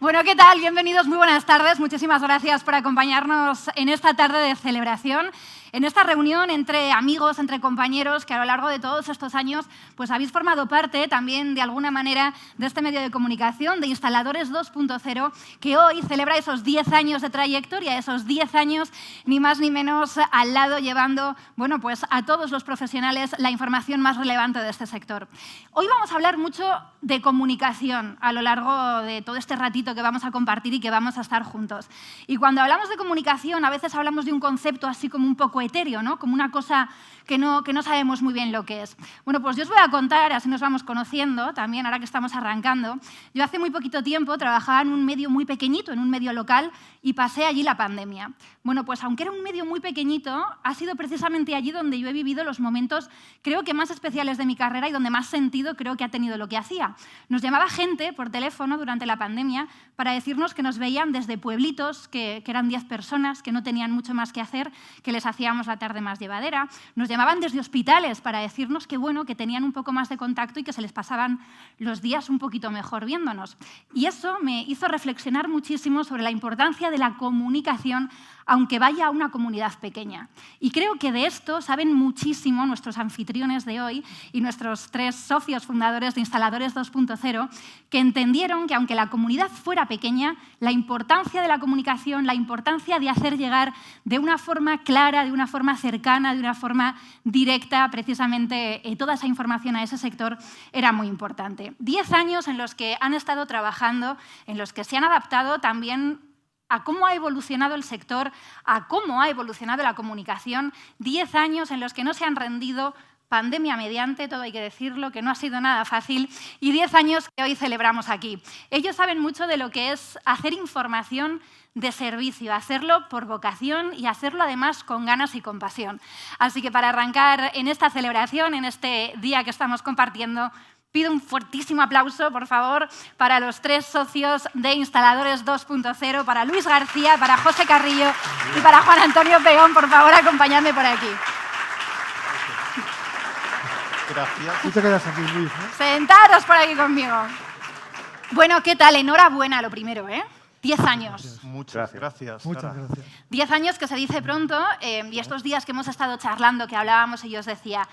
Bueno, ¿qué tal? Bienvenidos, muy buenas tardes. Muchísimas gracias por acompañarnos en esta tarde de celebración, en esta reunión entre amigos, entre compañeros, que a lo largo de todos estos años pues habéis formado parte también de alguna manera de este medio de comunicación, de Instaladores 2.0, que hoy celebra esos 10 años de trayectoria, esos 10 años ni más ni menos al lado, llevando bueno, pues a todos los profesionales la información más relevante de este sector. Hoy vamos a hablar mucho de comunicación a lo largo de todo este ratito que vamos a compartir y que vamos a estar juntos. Y cuando hablamos de comunicación, a veces hablamos de un concepto así como un poco etéreo, ¿no? Como una cosa que no sabemos muy bien lo que es. Bueno, pues yo os voy a contar, así nos vamos conociendo también, ahora que estamos arrancando. Yo hace muy poquito tiempo trabajaba en un medio muy pequeñito, en un medio local, y pasé allí la pandemia. Bueno, pues aunque era un medio muy pequeñito, ha sido precisamente allí donde yo he vivido los momentos, creo que más especiales de mi carrera y donde más sentido creo que ha tenido lo que hacía. Nos llamaba gente por teléfono durante la pandemia para decirnos que nos veían desde pueblitos, que eran 10 personas, que no tenían mucho más que hacer, que les hacíamos la tarde más llevadera. Nos llamaban desde hospitales para decirnos que, bueno, que tenían un poco más de contacto y que se les pasaban los días un poquito mejor viéndonos. Y eso me hizo reflexionar muchísimo sobre la importancia de la comunicación, aunque vaya a una comunidad pequeña. Y creo que de esto saben muchísimo nuestros anfitriones de hoy y nuestros 3 socios fundadores de Instaladores 2.0, que entendieron que aunque la comunidad fuera pequeña, la importancia de la comunicación, la importancia de hacer llegar de una forma clara, de una forma cercana, de una forma directa, precisamente toda esa información a ese sector era muy importante. 10 años en los que han estado trabajando, en los que se han adaptado también a cómo ha evolucionado el sector, a cómo ha evolucionado la comunicación, 10 años en los que no se han rendido, pandemia mediante, todo hay que decirlo, que no ha sido nada fácil, y 10 años que hoy celebramos aquí. Ellos saben mucho de lo que es hacer información de servicio, hacerlo por vocación y hacerlo además con ganas y con pasión. Así que para arrancar en esta celebración, en este día que estamos compartiendo, pido un fuertísimo aplauso, por favor, para los 3 socios de Instaladores 2.0, para Luis García, para José Carrillo y para Juan Antonio Peón. Por favor, acompañadme por aquí. Gracias. Tú te quedas aquí, Luis, ¿no? Sentaros por aquí conmigo. Bueno, ¿qué tal? Enhorabuena, lo primero, ¿eh? 10 años. Muchas gracias. Muchas gracias. 10 años que se dice pronto, y estos días que hemos estado charlando, que hablábamos, y yo os decía,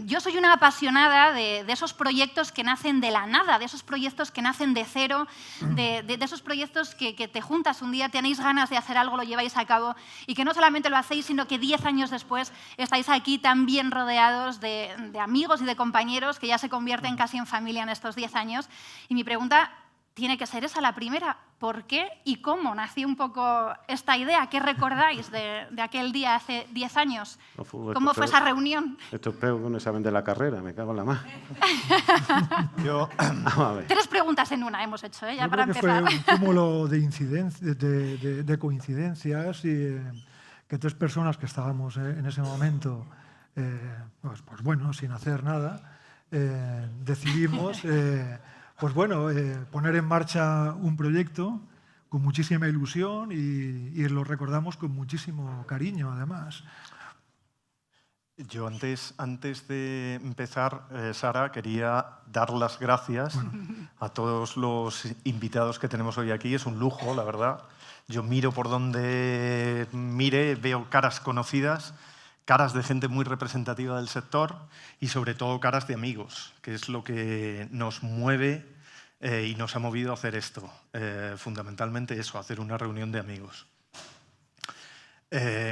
yo soy una apasionada de esos proyectos que nacen de la nada, de esos proyectos que nacen de cero, de esos proyectos que te juntas un día, tenéis ganas de hacer algo, lo lleváis a cabo, y que no solamente lo hacéis, sino que 10 años después estáis aquí también rodeados de amigos y de compañeros que ya se convierten casi en familia en estos 10 años. Y mi pregunta tiene que ser esa la primera. ¿Por qué y cómo nació un poco esta idea? ¿Qué recordáis de aquel día hace 10 años? ¿Cómo fue esa reunión? Esto es peor que un examen de la carrera, me cago en la mar. Vamos a ver. 3 preguntas en una hemos hecho, ya Yo para creo empezar. que fue un cúmulo de coincidencias y que 3 personas que estábamos en ese momento, pues bueno, sin hacer nada, decidimos poner en marcha un proyecto con muchísima ilusión y lo recordamos con muchísimo cariño, además. Yo antes de empezar, Sara, quería dar las gracias a todos los invitados que tenemos hoy aquí. Es un lujo, la verdad. Yo miro por donde mire, veo caras conocidas, caras de gente muy representativa del sector y sobre todo caras de amigos, que es lo que nos mueve y nos ha movido a hacer esto. Fundamentalmente eso, hacer una reunión de amigos.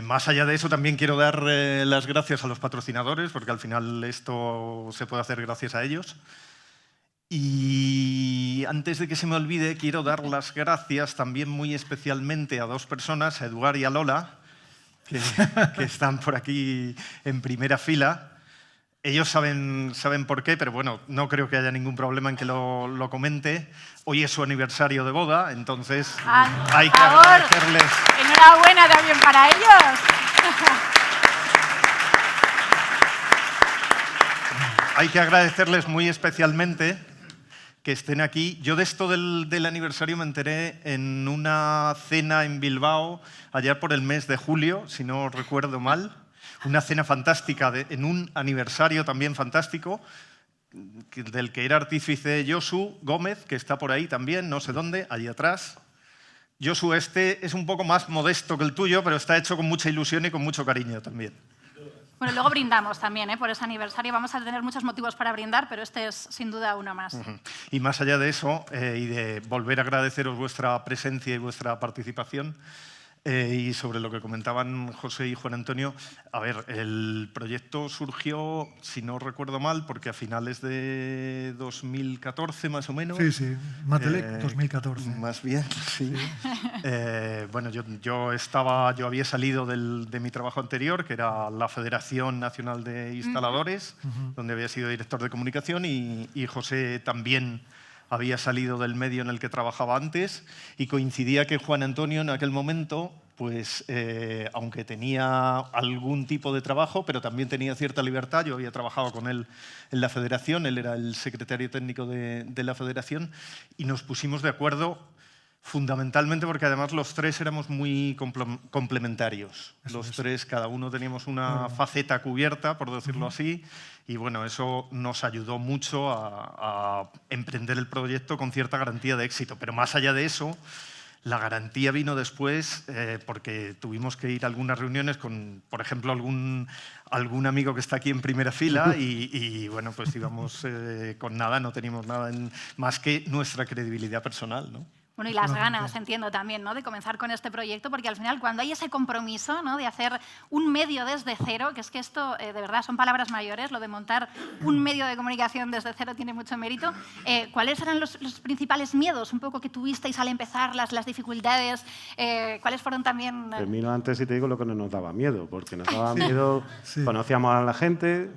Más allá de eso, también quiero dar las gracias a los patrocinadores, porque al final esto se puede hacer gracias a ellos. Y antes de que se me olvide, quiero dar las gracias también muy especialmente a 2 personas, a Eduard y a Lola, que están por aquí en primera fila. Ellos saben por qué, pero bueno, no creo que haya ningún problema en que lo comente. Hoy es su aniversario de boda, entonces hay que agradecerles. Enhorabuena también para ellos. Hay que agradecerles muy especialmente que estén aquí. Yo de esto del aniversario me enteré en una cena en Bilbao, allá por el mes de julio, si no recuerdo mal. Una cena fantástica, en un aniversario también fantástico. del que era artífice Josu Gómez, que está por ahí también, no sé dónde, allí atrás. Josu, este es un poco más modesto que el tuyo, pero está hecho con mucha ilusión y con mucho cariño también. Bueno, luego brindamos también por ese aniversario. Vamos a tener muchos motivos para brindar, pero este es sin duda uno más. Y más allá de eso, y de volver a agradeceros vuestra presencia y vuestra participación, y sobre lo que comentaban José y Juan Antonio, a ver, el proyecto surgió, si no recuerdo mal, porque a finales de 2014 más o menos. Sí, Matelec 2014. Más bien, sí. Bueno, yo había salido de mi trabajo anterior, que era la Federación Nacional de Instaladores, donde había sido director de comunicación, y José también había salido del medio en el que trabajaba antes, y coincidía que Juan Antonio en aquel momento, pues, aunque tenía algún tipo de trabajo, pero también tenía cierta libertad. Yo había trabajado con él en la federación, él era el secretario técnico de la federación, y nos pusimos de acuerdo fundamentalmente porque además los tres éramos muy complementarios. Los tres, cada uno teníamos una faceta cubierta, por decirlo así, y bueno, eso nos ayudó mucho a emprender el proyecto con cierta garantía de éxito. Pero más allá de eso, la garantía vino después porque tuvimos que ir a algunas reuniones con, por ejemplo, algún amigo que está aquí en primera fila y bueno, pues íbamos con nada, no teníamos nada más que nuestra credibilidad personal, ¿no? Bueno, y las ganas, entiendo también, ¿no?, de comenzar con este proyecto, porque al final cuando hay ese compromiso, ¿no?, de hacer un medio desde cero, que es que esto de verdad son palabras mayores, lo de montar un medio de comunicación desde cero tiene mucho mérito. ¿Cuáles eran los principales miedos un poco que tuvisteis al empezar, las dificultades? ¿Cuáles fueron también...? Termino antes y te digo lo que no nos daba miedo, porque nos daba miedo, conocíamos a la gente,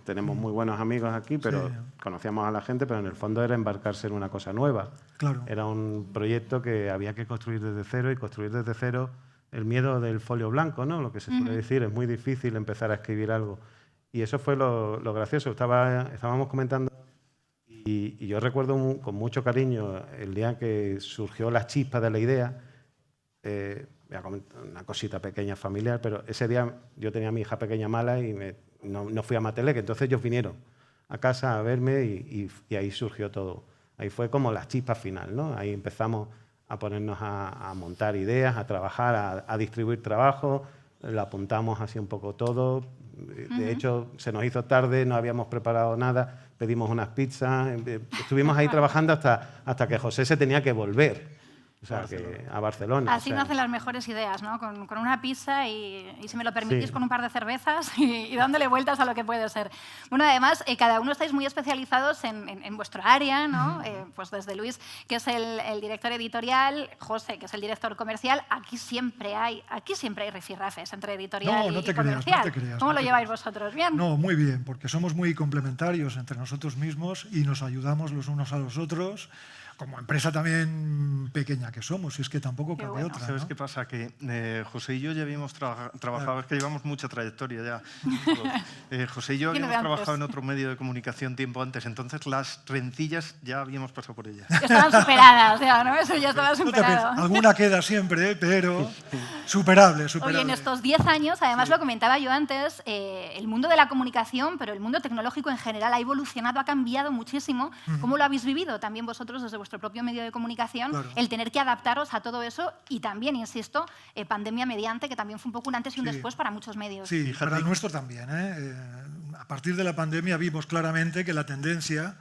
tenemos muy buenos amigos aquí, pero conocíamos a la gente, pero en el fondo era embarcarse en una cosa nueva. Claro. Era un proyecto que había que construir desde cero, y construir desde cero el miedo del folio blanco, ¿no? Lo que se suele decir, es muy difícil empezar a escribir algo. Y eso fue lo gracioso. Estábamos comentando y yo recuerdo con mucho cariño el día que surgió la chispa de la idea. Voy a comentar una cosita pequeña familiar, pero ese día yo tenía a mi hija pequeña mala y no fui a Matelec, entonces ellos vinieron a casa a verme y ahí surgió todo. Ahí fue como la chispa final, ¿no? Ahí empezamos a ponernos a montar ideas, a trabajar, a distribuir trabajo, lo apuntamos así un poco todo. De hecho, se nos hizo tarde, no habíamos preparado nada, pedimos unas pizzas, estuvimos ahí trabajando hasta que José se tenía que volver. O sea, a Barcelona. Así nacen las mejores ideas, ¿no? Con una pizza y si me lo permitís, con un par de cervezas y dándole vueltas a lo que puede ser. Bueno, además, cada uno estáis muy especializados en vuestro área, ¿no? Pues desde Luis, que es el director editorial, José, que es el director comercial. Aquí siempre hay rifirrafes entre editorial y comercial. No te creas. ¿Cómo lo lleváis vosotros? ¿Bien? No, muy bien, porque somos muy complementarios entre nosotros mismos y nos ayudamos los unos a los otros. Como empresa también pequeña que somos, y es que tampoco cabe otra, ¿no? ¿Sabes qué pasa? Que José y yo ya habíamos trabajado, es que llevamos mucha trayectoria ya. José y yo habíamos trabajado en otro medio de comunicación tiempo antes, entonces las rencillas ya habíamos pasado por ellas. Estaban superadas, ya, ¿no? Eso ya estaba superado. Alguna queda siempre, pero superable. Oye, en estos 10 años, además lo comentaba yo antes, el mundo de la comunicación, pero el mundo tecnológico en general ha evolucionado, ha cambiado muchísimo. ¿Cómo lo habéis vivido también vosotros desde vuestro propio medio de comunicación? Claro. El tener que adaptaros a todo eso y también, insisto, pandemia mediante, que también fue un poco un antes y un después para muchos medios. Sí, para el nuestro también. A partir de la pandemia vimos claramente que la tendencia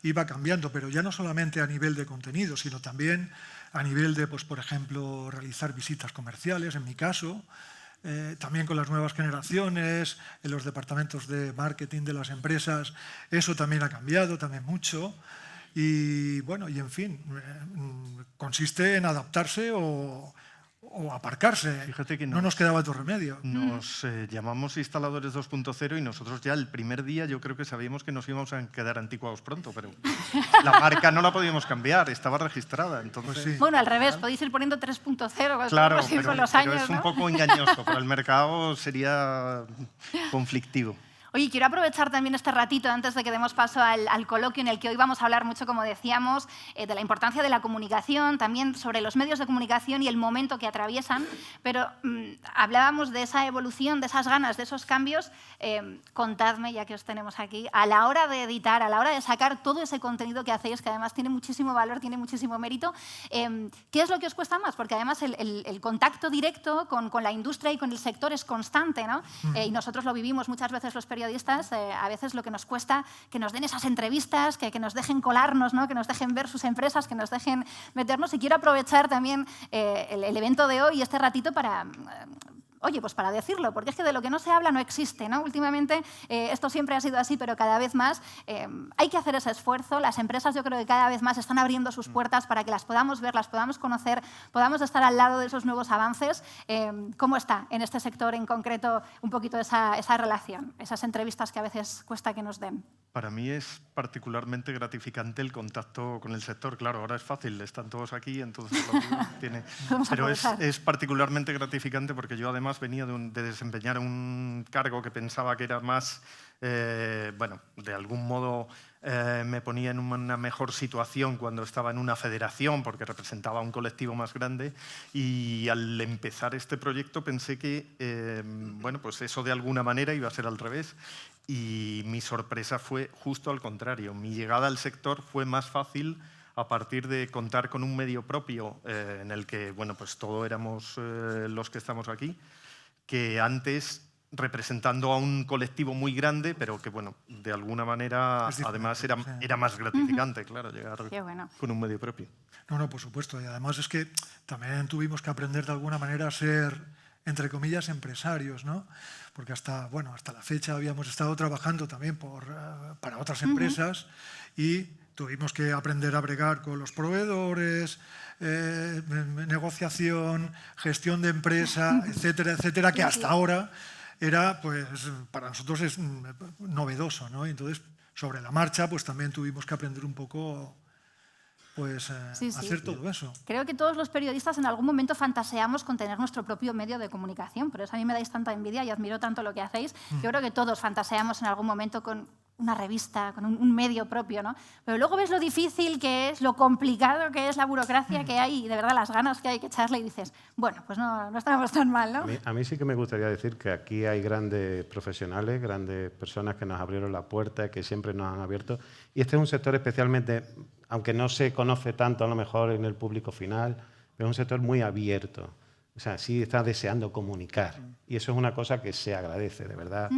iba cambiando, pero ya no solamente a nivel de contenido, sino también a nivel de, pues, por ejemplo, realizar visitas comerciales, en mi caso, también con las nuevas generaciones, en los departamentos de marketing de las empresas, eso también ha cambiado, también mucho. Y bueno, y en fin, consiste en adaptarse o aparcarse. Fíjate que no nos quedaba otro remedio. Nos llamamos Instaladores 2.0 y nosotros ya el primer día yo creo que sabíamos que nos íbamos a quedar anticuados pronto, pero la marca no la podíamos cambiar, estaba registrada. Entonces, pues sí. Bueno, al revés, podéis ir poniendo 3.0 claro, con los años, pero es ¿no? un poco engañoso, para el mercado sería conflictivo. Oye, quiero aprovechar también este ratito antes de que demos paso al coloquio en el que hoy vamos a hablar mucho, como decíamos, de la importancia de la comunicación, también sobre los medios de comunicación y el momento que atraviesan, pero hablábamos de esa evolución, de esas ganas, de esos cambios. Contadme, ya que os tenemos aquí, a la hora de editar, a la hora de sacar todo ese contenido que hacéis, que además tiene muchísimo valor, tiene muchísimo mérito, ¿qué es lo que os cuesta más? Porque además el contacto directo con la industria y con el sector es constante, ¿no? Y nosotros lo vivimos muchas veces los periodistas, a veces lo que nos cuesta que nos den esas entrevistas, que nos dejen colarnos, ¿no? Que nos dejen ver sus empresas, que nos dejen meternos. Y quiero aprovechar también el evento de hoy y este ratito para... Oye, pues para decirlo, porque es que de lo que no se habla no existe, ¿no? Últimamente esto siempre ha sido así, pero cada vez más hay que hacer ese esfuerzo. Las empresas yo creo que cada vez más están abriendo sus puertas para que las podamos ver, las podamos conocer, podamos estar al lado de esos nuevos avances. ¿Cómo está en este sector en concreto un poquito esa relación, esas entrevistas que a veces cuesta que nos den? Para mí es particularmente gratificante el contacto con el sector. Claro, ahora es fácil, están todos aquí, entonces tiene... Pero es particularmente gratificante porque yo además venía de desempeñar un cargo que pensaba que era más, bueno, de algún modo me ponía en una mejor situación cuando estaba en una federación porque representaba un colectivo más grande, y al empezar este proyecto pensé que, bueno, pues eso de alguna manera iba a ser al revés. Y mi sorpresa fue justo al contrario. Mi llegada al sector fue más fácil a partir de contar con un medio propio en el que, bueno, pues todos éramos los que estamos aquí, que antes representando a un colectivo muy grande, pero que, bueno, de alguna manera además era más gratificante, claro, llegar con un medio propio. No, por supuesto. Y además es que también tuvimos que aprender de alguna manera a ser, entre comillas, empresarios, ¿no? Porque hasta la fecha habíamos estado trabajando también para otras empresas y tuvimos que aprender a bregar con los proveedores, negociación, gestión de empresa, etcétera, etcétera, que hasta ahora era, pues, para nosotros es novedoso, ¿no? Y entonces, sobre la marcha, pues también tuvimos que aprender un poco... pues hacer todo eso. Creo que todos los periodistas en algún momento fantaseamos con tener nuestro propio medio de comunicación, por eso a mí me dais tanta envidia y admiro tanto lo que hacéis. Yo creo que todos fantaseamos en algún momento con una revista, con un medio propio, ¿no? Pero luego ves lo difícil que es, lo complicado que es, la burocracia que hay y de verdad las ganas que hay que echarle y dices, bueno, pues no estamos tan mal, ¿no? A mí sí que me gustaría decir que aquí hay grandes profesionales, grandes personas que nos abrieron la puerta, que siempre nos han abierto. Y este es un sector especialmente, aunque no se conoce tanto a lo mejor en el público final, pero es un sector muy abierto. O sea, sí está deseando comunicar. Y eso es una cosa que se agradece, de verdad.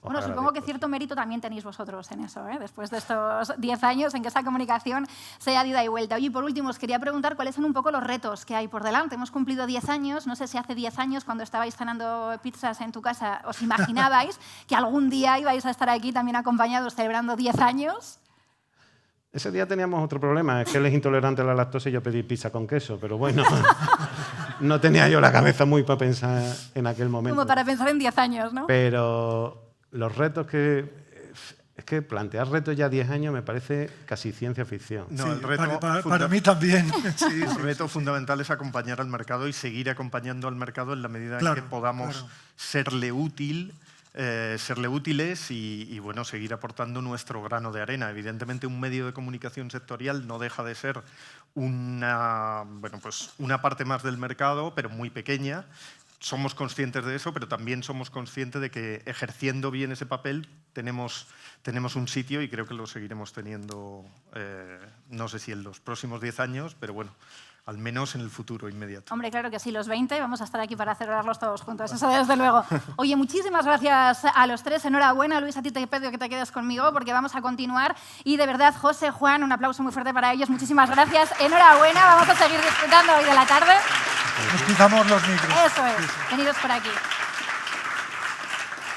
Bueno, supongo que cierto mérito también tenéis vosotros en eso, ¿eh? Después de estos 10 años en que esa comunicación se ha ida y vuelta. Oye, por último, os quería preguntar cuáles son un poco los retos que hay por delante. Hemos cumplido 10 años, no sé si hace 10 años, cuando estabais cenando pizzas en tu casa, ¿os imaginabais que algún día ibais a estar aquí también acompañados celebrando 10 años? Ese día teníamos otro problema, es que él es intolerante a la lactosa y yo pedí pizza con queso, pero bueno, no tenía yo la cabeza muy para pensar en aquel momento. Como para pensar en 10 años, ¿no? Pero los retos es que plantear retos ya 10 años me parece casi ciencia ficción. No, sí, el reto para mí también. Sí, el reto fundamental es acompañar al mercado y seguir acompañando al mercado en la medida en que podamos serle útiles y bueno, seguir aportando nuestro grano de arena. Evidentemente, un medio de comunicación sectorial no deja de ser una parte más del mercado, pero muy pequeña. Somos conscientes de eso, pero también somos conscientes de que ejerciendo bien ese papel tenemos un sitio y creo que lo seguiremos teniendo, no sé si en los próximos 10 años, pero bueno, al menos en el futuro inmediato. Hombre, claro que sí, los 20 vamos a estar aquí para celebrarlos todos juntos, eso desde luego. Oye, muchísimas gracias a los tres, enhorabuena. Luis, a ti te pido que te quedes conmigo porque vamos a continuar. Y de verdad, José, Juan, un aplauso muy fuerte para ellos, muchísimas gracias, enhorabuena, vamos a seguir disfrutando hoy de la tarde. Nos quitamos los micros. Eso es, venidos por aquí.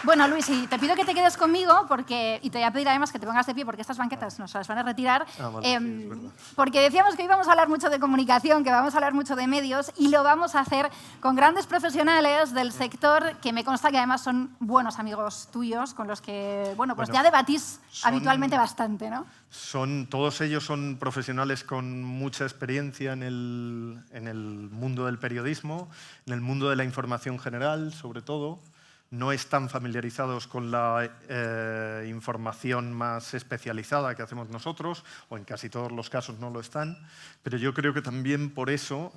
Bueno, Luis, y te pido que te quedes conmigo y te voy a pedir además que te pongas de pie porque estas banquetas nos las van a retirar. Vale, sí, porque decíamos que hoy vamos a hablar mucho de comunicación, que vamos a hablar mucho de medios y lo vamos a hacer con grandes profesionales del sector que me consta que además son buenos amigos tuyos con los que, ya debatís habitualmente bastante, ¿no? Todos ellos son profesionales con mucha experiencia en el mundo del periodismo, en el mundo de la información general, sobre todo. no están familiarizados con la información más especializada que hacemos nosotros, o en casi todos los casos no lo están, pero yo creo que también por eso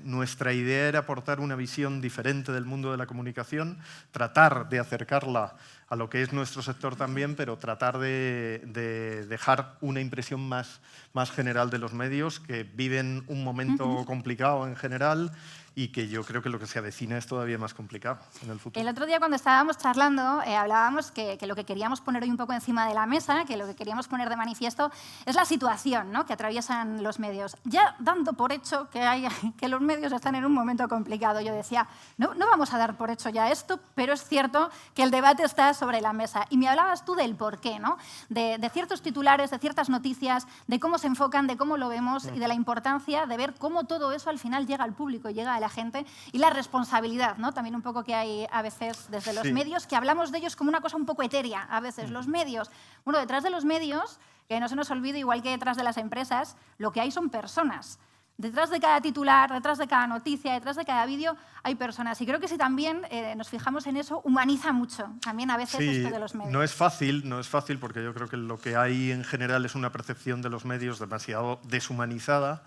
nuestra idea era aportar una visión diferente del mundo de la comunicación, tratar de acercarla a lo que es nuestro sector también, pero tratar de dejar una impresión más general de los medios, que viven un momento complicado en general, y que yo creo que lo que se avecina es todavía más complicado en el futuro. El otro día cuando estábamos charlando hablábamos que lo que queríamos poner hoy un poco encima de la mesa, que lo que queríamos poner de manifiesto es la situación, ¿no?, que atraviesan los medios. Ya dando por hecho que los medios están en un momento complicado, yo decía, no vamos a dar por hecho ya esto, pero es cierto que el debate está sobre la mesa. Y me hablabas tú del porqué, ¿no?, de ciertos titulares, de ciertas noticias, de cómo se enfocan, de cómo lo vemos y de la importancia de ver cómo todo eso al final llega al público, llega a la gente, y la responsabilidad, ¿no?, también un poco que hay a veces desde los medios, que hablamos de ellos como una cosa un poco etérea a veces. Los medios, bueno, detrás de los medios, que no se nos olvide, igual que detrás de las empresas, lo que hay son personas. Detrás de cada titular, detrás de cada noticia, detrás de cada vídeo hay personas. Y creo que si también nos fijamos en eso, humaniza mucho también a veces esto de los medios. No es fácil porque yo creo que lo que hay en general es una percepción de los medios demasiado deshumanizada,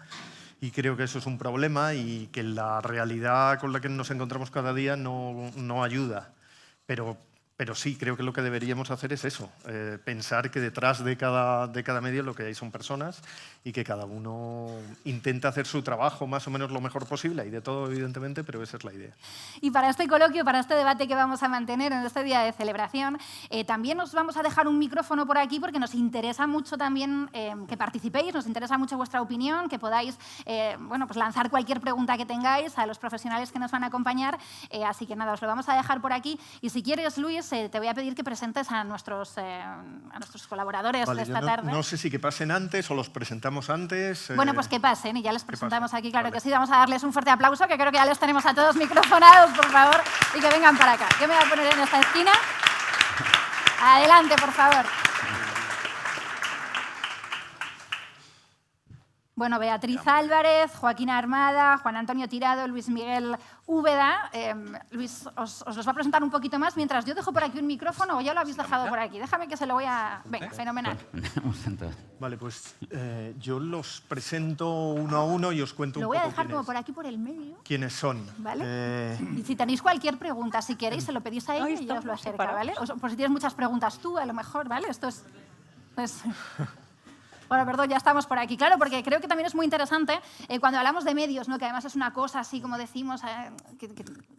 y creo que eso es un problema y que la realidad con la que nos encontramos cada día no ayuda. Pero sí, creo que lo que deberíamos hacer es eso, pensar que detrás de cada medio lo que hay son personas y que cada uno intenta hacer su trabajo más o menos lo mejor posible. Hay de todo, evidentemente, pero esa es la idea. Y para este coloquio, para este debate que vamos a mantener en este día de celebración, también os vamos a dejar un micrófono por aquí porque nos interesa mucho también que participéis, nos interesa mucho vuestra opinión, que podáis bueno, pues lanzar cualquier pregunta que tengáis a los profesionales que nos van a acompañar. Así que nada, os lo vamos a dejar por aquí. Y si quieres, Luis, te voy a pedir que presentes a nuestros colaboradores de esta tarde. No sé si que pasen antes o los presentamos antes. Bueno, pues que pasen y ya les presentamos aquí, claro que sí. Vamos a darles un fuerte aplauso, que creo que ya les tenemos a todos microfonados, por favor, y que vengan para acá. Yo me voy a poner en esta esquina. Adelante, por favor. Bueno, Beatriz Álvarez, Joaquín Armada, Juan Antonio Tirado, Luis Miguel Úbeda. Luis os los va a presentar un poquito más mientras yo dejo por aquí un micrófono, o ya lo habéis dejado por aquí. Déjame que se lo voy a... Venga, fenomenal. Vale, pues yo los presento uno a uno y os cuento un poco Lo voy a dejar como por aquí, por el medio. quiénes son. ¿Vale? Y si tenéis cualquier pregunta, si queréis, se lo pedís a ella y ella os lo acerca, ¿vale? O por si tienes muchas preguntas tú, a lo mejor, ¿vale? Esto es... Bueno, perdón, ya estamos por aquí. Claro, porque creo que también es muy interesante cuando hablamos de medios, ¿no?, que además es una cosa así, como decimos, que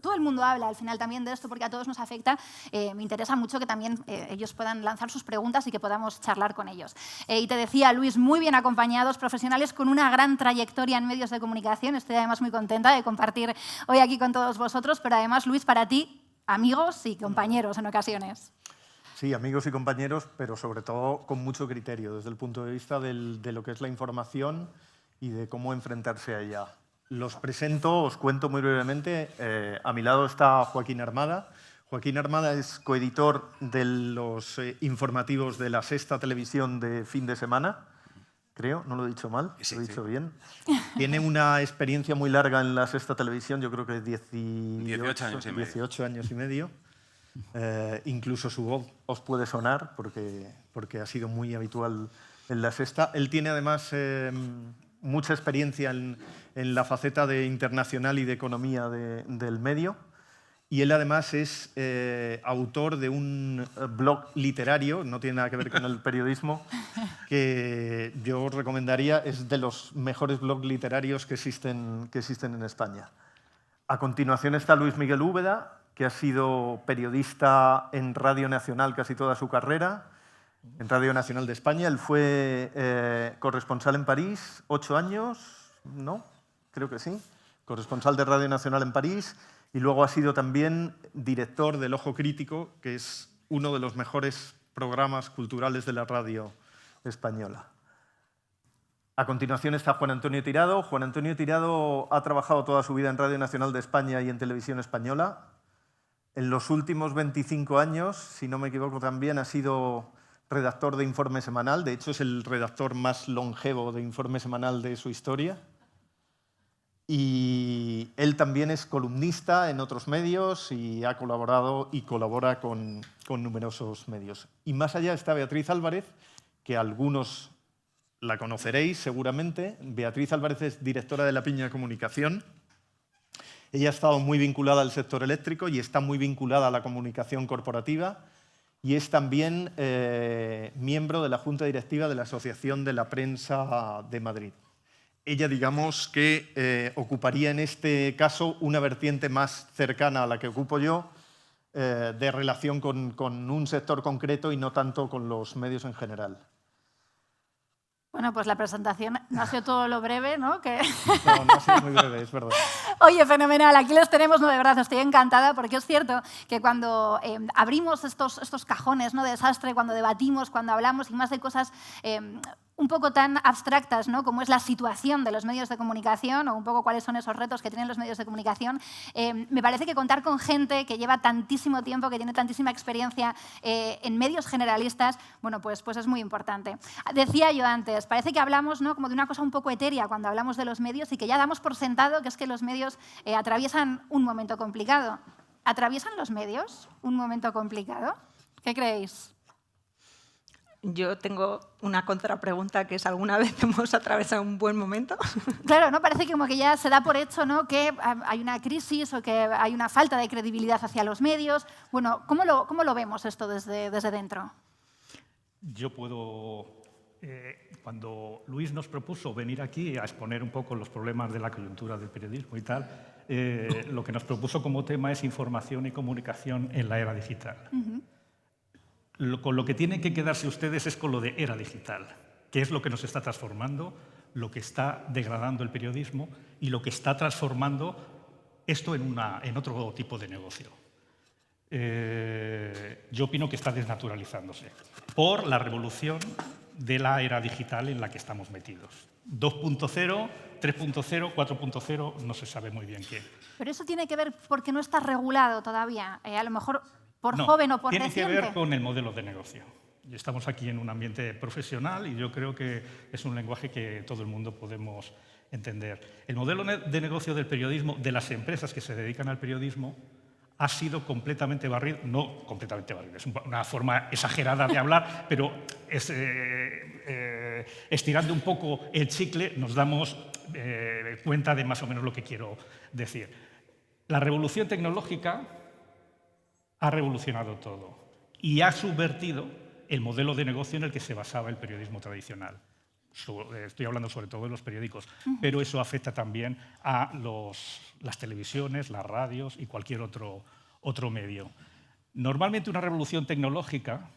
todo el mundo habla al final también de esto porque a todos nos afecta. Me interesa mucho que también ellos puedan lanzar sus preguntas y que podamos charlar con ellos. Y te decía, Luis, muy bien acompañados, profesionales con una gran trayectoria en medios de comunicación. Estoy además muy contenta de compartir hoy aquí con todos vosotros, pero además, Luis, para ti, amigos y compañeros en ocasiones. Sí, amigos y compañeros, pero sobre todo con mucho criterio desde el punto de vista de lo que es la información y de cómo enfrentarse a ella. Los presento, os cuento muy brevemente. A mi lado está Joaquín Armada. Joaquín Armada es coeditor de los informativos de La Sexta Televisión de fin de semana. Creo, no lo he dicho mal, lo he dicho bien. Tiene una experiencia muy larga en La Sexta Televisión, yo creo que 18 años y medio. Incluso su voz os puede sonar porque ha sido muy habitual en La Sexta. Él tiene además mucha experiencia en la faceta de internacional y de economía del medio, y él además es autor de un blog literario, no tiene nada que ver con el periodismo, que yo os recomendaría, es de los mejores blogs literarios que existen en España. A continuación está Luis Miguel Úbeda, que ha sido periodista en Radio Nacional casi toda su carrera, en Radio Nacional de España. Él fue corresponsal en París, 8 años, ¿no? Creo que sí. Corresponsal de Radio Nacional en París, y luego ha sido también director del Ojo Crítico, que es uno de los mejores programas culturales de la radio española. A continuación está Juan Antonio Tirado. Juan Antonio Tirado ha trabajado toda su vida en Radio Nacional de España y en Televisión Española. En los últimos 25 años, si no me equivoco también, ha sido redactor de Informe Semanal. De hecho, es el redactor más longevo de Informe Semanal de su historia. Y él también es columnista en otros medios y ha colaborado y colabora con numerosos medios. Y más allá está Beatriz Álvarez, que algunos la conoceréis seguramente. Beatriz Álvarez es directora de La Piña Comunicación. Ella ha estado muy vinculada al sector eléctrico y está muy vinculada a la comunicación corporativa y es también miembro de la Junta Directiva de la Asociación de la Prensa de Madrid. Ella, digamos, que ocuparía en este caso una vertiente más cercana a la que ocupo yo, de relación con un sector concreto y no tanto con los medios en general. Bueno, pues la presentación no ha sido todo lo breve, ¿no? No ha sido muy breve, es verdad. Oye, fenomenal. Aquí los tenemos, no, de verdad, estoy encantada porque es cierto que cuando abrimos estos cajones, ¿no?, de desastre, cuando debatimos, cuando hablamos y más de cosas un poco tan abstractas, ¿no?, como es la situación de los medios de comunicación o un poco cuáles son esos retos que tienen los medios de comunicación, me parece que contar con gente que lleva tantísimo tiempo, que tiene tantísima experiencia en medios generalistas, bueno, pues es muy importante. Decía yo antes, parece que hablamos, ¿no?, como de una cosa un poco etérea cuando hablamos de los medios y que ya damos por sentado que es que los medios atraviesan un momento complicado. ¿Atraviesan los medios un momento complicado? ¿Qué creéis? Yo tengo una contrapregunta, que es, ¿alguna vez hemos atravesado un buen momento? Claro, ¿no? Parece como que ya se da por hecho, ¿no?, que hay una crisis o que hay una falta de credibilidad hacia los medios. Bueno, ¿cómo lo vemos esto desde dentro? Yo puedo... cuando Luis nos propuso venir aquí a exponer un poco los problemas de la coyuntura del periodismo y tal, lo que nos propuso como tema es información y comunicación en la era digital. Con lo que tienen que quedarse ustedes es con lo de era digital, que es lo que nos está transformando, lo que está degradando el periodismo y lo que está transformando esto en otro tipo de negocio. Yo opino que está desnaturalizándose por la revolución de la era digital en la que estamos metidos. 2.0, 3.0, 4.0, no se sabe muy bien qué. Pero eso tiene que ver porque no está regulado todavía, a lo mejor por No, joven o por tiene reciente. que ver con el modelo de negocio. Estamos aquí en un ambiente profesional y yo creo que es un lenguaje que todo el mundo podemos entender. El modelo de negocio del periodismo, de las empresas que se dedican al periodismo, ha sido completamente barrido, no completamente barrido, es una forma exagerada de hablar, pero estirando un poco el chicle nos damos cuenta de más o menos lo que quiero decir. La revolución tecnológica ha revolucionado todo y ha subvertido el modelo de negocio en el que se basaba el periodismo tradicional. Estoy hablando sobre todo de los periódicos, pero eso afecta también a las televisiones, las radios y cualquier otro medio. Normalmente una revolución tecnológica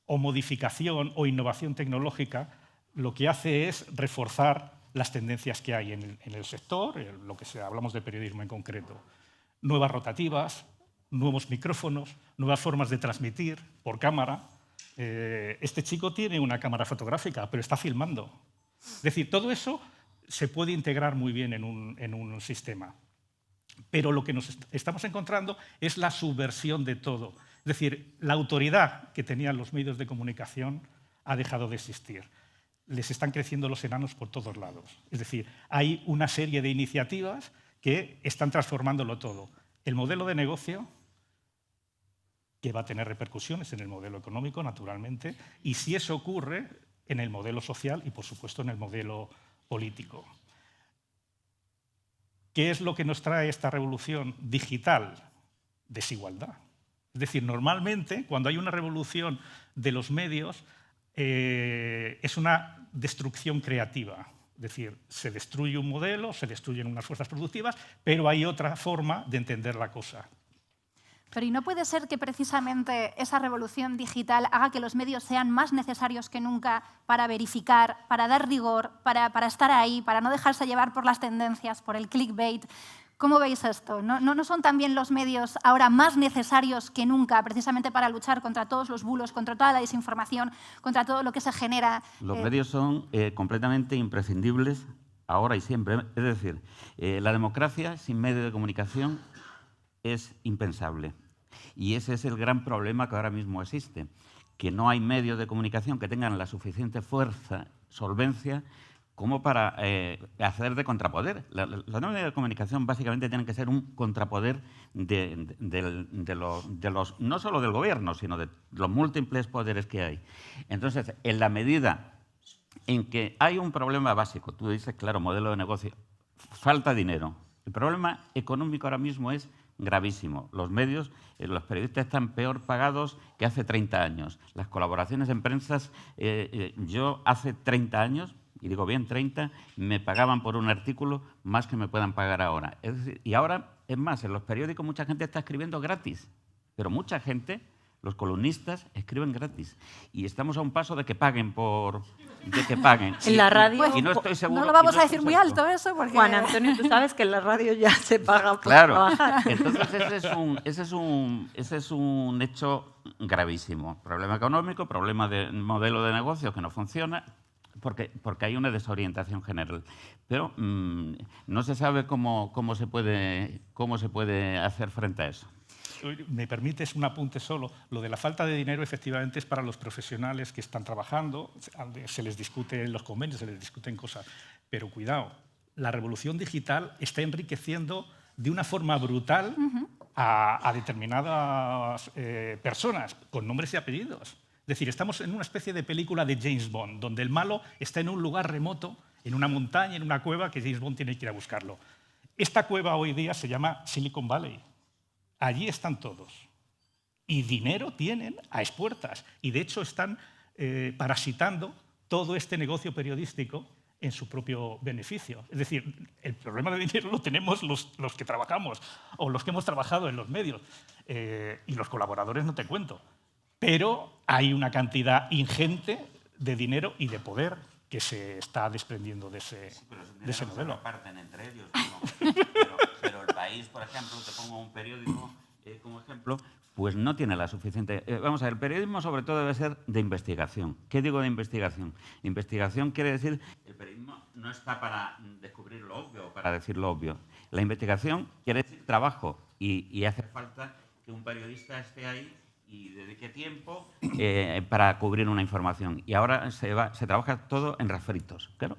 o modificación o innovación tecnológica lo que hace es reforzar las tendencias que hay en el sector, lo que hablamos de periodismo en concreto. Nuevas rotativas, nuevos micrófonos, nuevas formas de transmitir por cámara. Este chico tiene una cámara fotográfica, pero está filmando. Es decir, todo eso se puede integrar muy bien en un sistema. Pero lo que nos estamos encontrando es la subversión de todo. Es decir, la autoridad que tenían los medios de comunicación ha dejado de existir. Les están creciendo los enanos por todos lados. Es decir, hay una serie de iniciativas que están transformándolo todo. El modelo de negocio, que va a tener repercusiones en el modelo económico, naturalmente, y si eso ocurre, en el modelo social y, por supuesto, en el modelo político. ¿Qué es lo que nos trae esta revolución digital? Desigualdad. Es decir, normalmente, cuando hay una revolución de los medios, es una destrucción creativa. Es decir, se destruye un modelo, se destruyen unas fuerzas productivas, pero hay otra forma de entender la cosa. Pero ¿y no puede ser que precisamente esa revolución digital haga que los medios sean más necesarios que nunca para verificar, para dar rigor, para estar ahí, para no dejarse llevar por las tendencias, por el clickbait? ¿Cómo veis esto? ¿No son también los medios ahora más necesarios que nunca precisamente para luchar contra todos los bulos, contra toda la desinformación, contra todo lo que se genera? Los medios son completamente imprescindibles ahora y siempre. Es decir, la democracia sin medios de comunicación es impensable. Y ese es el gran problema que ahora mismo existe, que no hay medios de comunicación que tengan la suficiente fuerza, solvencia, como para hacer de contrapoder. Los medios de comunicación básicamente tienen que ser un contrapoder no solo del gobierno, sino de los múltiples poderes que hay. Entonces, en la medida en que hay un problema básico, tú dices, claro, modelo de negocio, falta dinero. El problema económico ahora mismo es gravísimo. Los medios, los periodistas están peor pagados que hace 30 años. Las colaboraciones en prensas, yo hace 30 años, y digo bien 30, me pagaban por un artículo más que me puedan pagar ahora. Es decir, y ahora, es más, en los periódicos mucha gente está escribiendo gratis, pero mucha gente, los columnistas, escriben gratis. Y estamos a un paso de que paguen En la radio... Y no estoy seguro, no lo vamos a decir muy alto eso, porque... Juan Antonio, tú sabes que en la radio ya se paga por claro. trabajar. Entonces, ese es un hecho gravísimo. Problema económico, problema de modelo de negocio que no funciona, porque hay una desorientación general. Pero no se sabe cómo se puede hacer frente a eso. ¿Me permites un apunte solo? Lo de la falta de dinero efectivamente es para los profesionales que están trabajando, se les discute en los convenios, se les discuten cosas, pero cuidado, la revolución digital está enriqueciendo de una forma brutal a determinadas personas con nombres y apellidos. Es decir, estamos en una especie de película de James Bond, donde el malo está en un lugar remoto, en una montaña, en una cueva, que James Bond tiene que ir a buscarlo. Esta cueva hoy día se llama Silicon Valley. Allí están todos. Y dinero tienen a expuertas. Y de hecho están parasitando todo este negocio periodístico en su propio beneficio. Es decir, el problema de dinero lo tenemos los que trabajamos o los que hemos trabajado en los medios. Y los colaboradores no te cuento. Pero hay una cantidad ingente de dinero y de poder que se está desprendiendo de ese modelo. Se reparten entre ellos, pero el país, por ejemplo, te pongo un periódico como ejemplo, pues no tiene la suficiente... vamos a ver, el periodismo sobre todo debe ser de investigación. ¿Qué digo de investigación? Investigación quiere decir el periodismo no está para descubrir lo obvio o para decir lo obvio. La investigación quiere decir trabajo y hace falta que un periodista esté ahí y dedique tiempo para cubrir una información. Y ahora se trabaja todo en refritos, claro.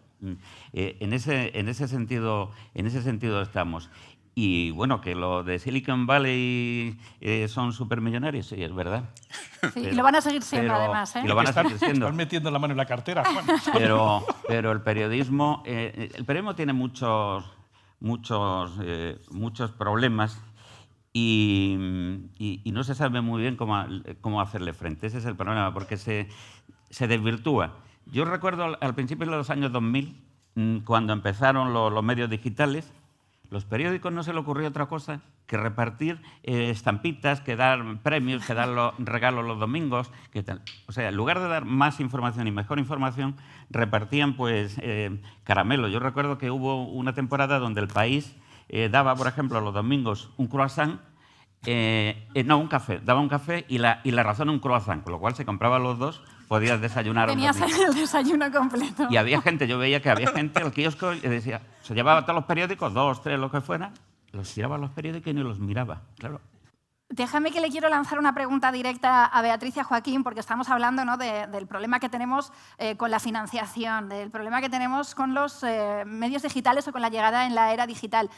En ese sentido estamos. Y bueno, que lo de Silicon Valley son supermillonarios, sí, es verdad. Sí, y lo van a seguir siendo, además. Y lo van a seguir siendo. Están metiendo la mano en la cartera, Juan. Pero el periodismo tiene muchos problemas y no se sabe muy bien cómo hacerle frente. Ese es el problema, porque se desvirtúa. Yo recuerdo al principio de los años 2000, cuando empezaron los medios digitales, los periódicos no se le ocurrió otra cosa que repartir estampitas, que dar premios, que dar regalos los domingos. O sea, en lugar de dar más información y mejor información, repartían pues caramelos. Yo recuerdo que hubo una temporada donde El País daba, por ejemplo, los domingos un croissant, un café. Daba un café y La Razón un croissant, con lo cual se compraban los dos, podías desayunar. Tenías el desayuno completo. Y había gente, yo veía que había gente al kiosco y decía, se llevaba todos los periódicos, 2, 3, lo que fuera, los tiraba a los periódicos y ni los miraba, claro. Déjame que le quiero lanzar una pregunta directa a Beatriz y a Joaquín, porque estamos hablando, ¿no?, del problema que tenemos con la financiación, del problema que tenemos con los medios digitales o con la llegada en la era digital.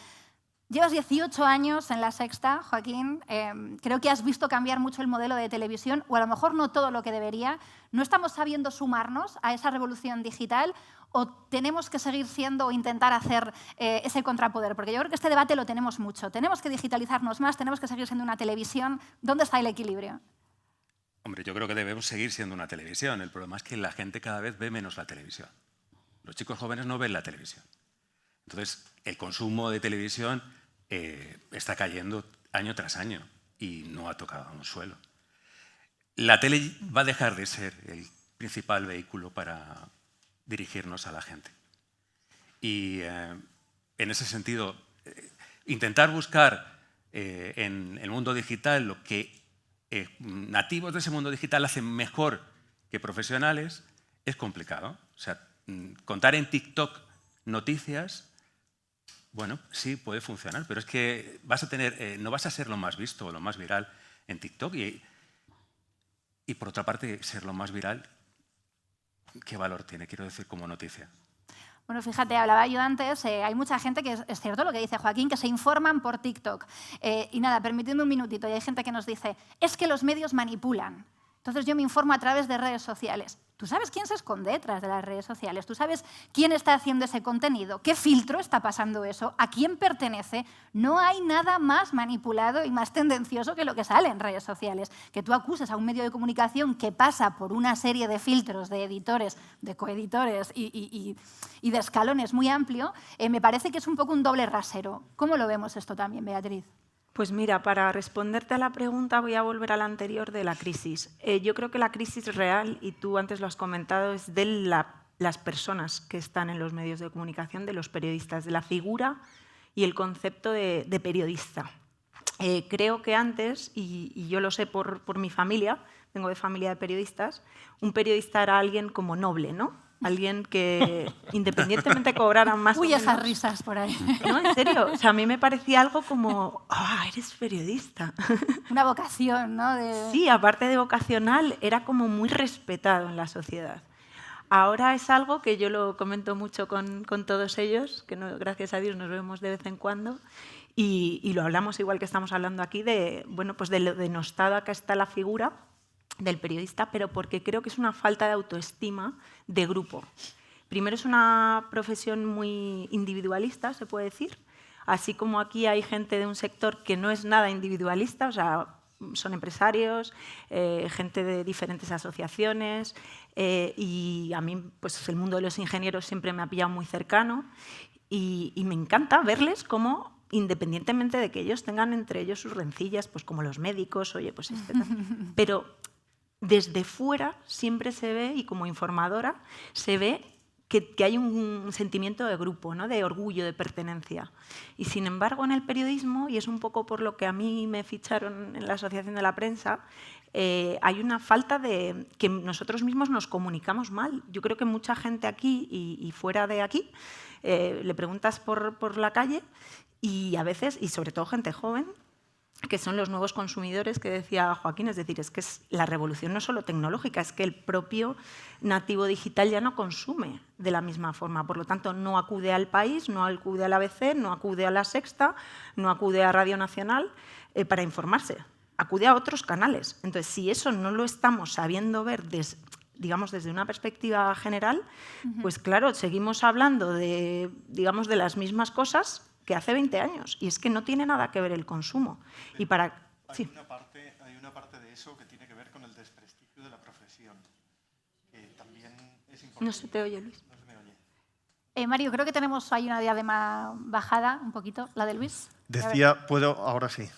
Llevas 18 años en La Sexta, Joaquín. Creo que has visto cambiar mucho el modelo de televisión, o a lo mejor no todo lo que debería. ¿No estamos sabiendo sumarnos a esa revolución digital o tenemos que seguir siendo o intentar hacer ese contrapoder? Porque yo creo que este debate lo tenemos mucho. Tenemos que digitalizarnos más, tenemos que seguir siendo una televisión. ¿Dónde está el equilibrio? Hombre, yo creo que debemos seguir siendo una televisión. El problema es que la gente cada vez ve menos la televisión. Los chicos jóvenes no ven la televisión. Entonces, el consumo de televisión está cayendo año tras año y no ha tocado un suelo. La tele va a dejar de ser el principal vehículo para dirigirnos a la gente. Y en ese sentido, intentar buscar en el mundo digital lo que nativos de ese mundo digital hacen mejor que profesionales es complicado. O sea, contar en TikTok noticias, bueno, sí, puede funcionar, pero es que no vas a ser lo más visto o lo más viral en TikTok y por otra parte, ser lo más viral, ¿qué valor tiene? Quiero decir, como noticia. Bueno, fíjate, hablaba yo antes, hay mucha gente que es cierto lo que dice Joaquín, que se informan por TikTok. Y nada, permitidme un minutito, y hay gente que nos dice, es que los medios manipulan. Entonces yo me informo a través de redes sociales. ¿Tú sabes quién se esconde detrás de las redes sociales? ¿Tú sabes quién está haciendo ese contenido? ¿Qué filtro está pasando eso? ¿A quién pertenece? No hay nada más manipulado y más tendencioso que lo que sale en redes sociales. Que tú acuses a un medio de comunicación que pasa por una serie de filtros de editores, de coeditores y de escalones muy amplio, me parece que es un poco un doble rasero. ¿Cómo lo vemos esto también, Beatriz? Pues mira, para responderte a la pregunta voy a volver a la anterior de la crisis. Yo creo que la crisis real, y tú antes lo has comentado, es de las personas que están en los medios de comunicación, de los periodistas, de la figura y el concepto de periodista. Creo que antes, y yo lo sé por mi familia, vengo de familia de periodistas, un periodista era alguien como noble, ¿no? Alguien que independientemente cobrara más Uy, o menos, esas risas por ahí. no, en serio, o sea, a mí me parecía algo como, eres periodista. Una vocación, ¿no? Sí, aparte de vocacional, era como muy respetado en la sociedad. Ahora es algo que yo lo comento mucho con todos ellos, que no, gracias a Dios nos vemos de vez en cuando, y lo hablamos igual que estamos hablando aquí, de, bueno, pues de lo denostada que está la figura del periodista, pero porque creo que es una falta de autoestima de grupo. Primero, es una profesión muy individualista, se puede decir, así como aquí hay gente de un sector que no es nada individualista, o sea, son empresarios, gente de diferentes asociaciones, y a mí pues, el mundo de los ingenieros siempre me ha pillado muy cercano, y me encanta verles cómo, independientemente de que ellos tengan entre ellos sus rencillas, pues como los médicos, oye, pues pero desde fuera siempre se ve, y como informadora, se ve que hay un sentimiento de grupo, ¿no? De orgullo, de pertenencia. Y sin embargo, en el periodismo, y es un poco por lo que a mí me ficharon en la Asociación de la Prensa, hay una falta de que nosotros mismos nos comunicamos mal. Yo creo que mucha gente aquí y fuera de aquí, le preguntas por la calle y a veces, y sobre todo gente joven, que son los nuevos consumidores que decía Joaquín, es decir, es que la revolución no es solo tecnológica, es que el propio nativo digital ya no consume de la misma forma, por lo tanto no acude al País, no acude al ABC, no acude a La Sexta, no acude a Radio Nacional para informarse, acude a otros canales. Entonces, si eso no lo estamos sabiendo ver digamos, desde una perspectiva general, pues claro, seguimos hablando de las mismas cosas que hace 20 años, y es que no tiene nada que ver el consumo. Y para... Hay una parte de eso que tiene que ver con el desprestigio de la profesión, que también es importante. No se te oye, Luis. No se me oye. Mario, creo que tenemos ahí una diadema bajada, un poquito, la de Luis. Decía, ahora sí.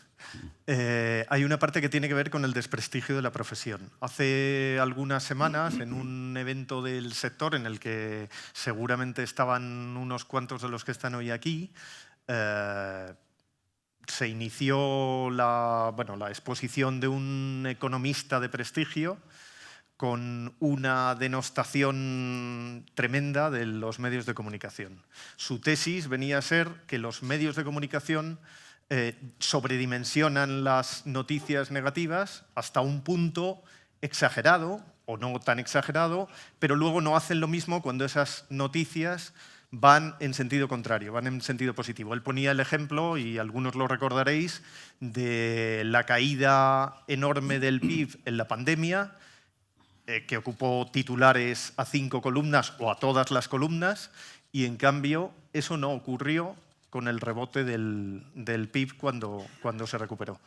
Hay una parte que tiene que ver con el desprestigio de la profesión. Hace algunas semanas, en un evento del sector en el que seguramente estaban unos cuantos de los que están hoy aquí, se inició la exposición de un economista de prestigio con una denostación tremenda de los medios de comunicación. Su tesis venía a ser que los medios de comunicación sobredimensionan las noticias negativas hasta un punto exagerado o no tan exagerado, pero luego no hacen lo mismo cuando esas noticias van en sentido contrario, van en sentido positivo. Él ponía el ejemplo, y algunos lo recordaréis, de la caída enorme del PIB en la pandemia, que ocupó titulares a 5 columnas o a todas las columnas, y en cambio eso no ocurrió con el rebote del PIB cuando se recuperó.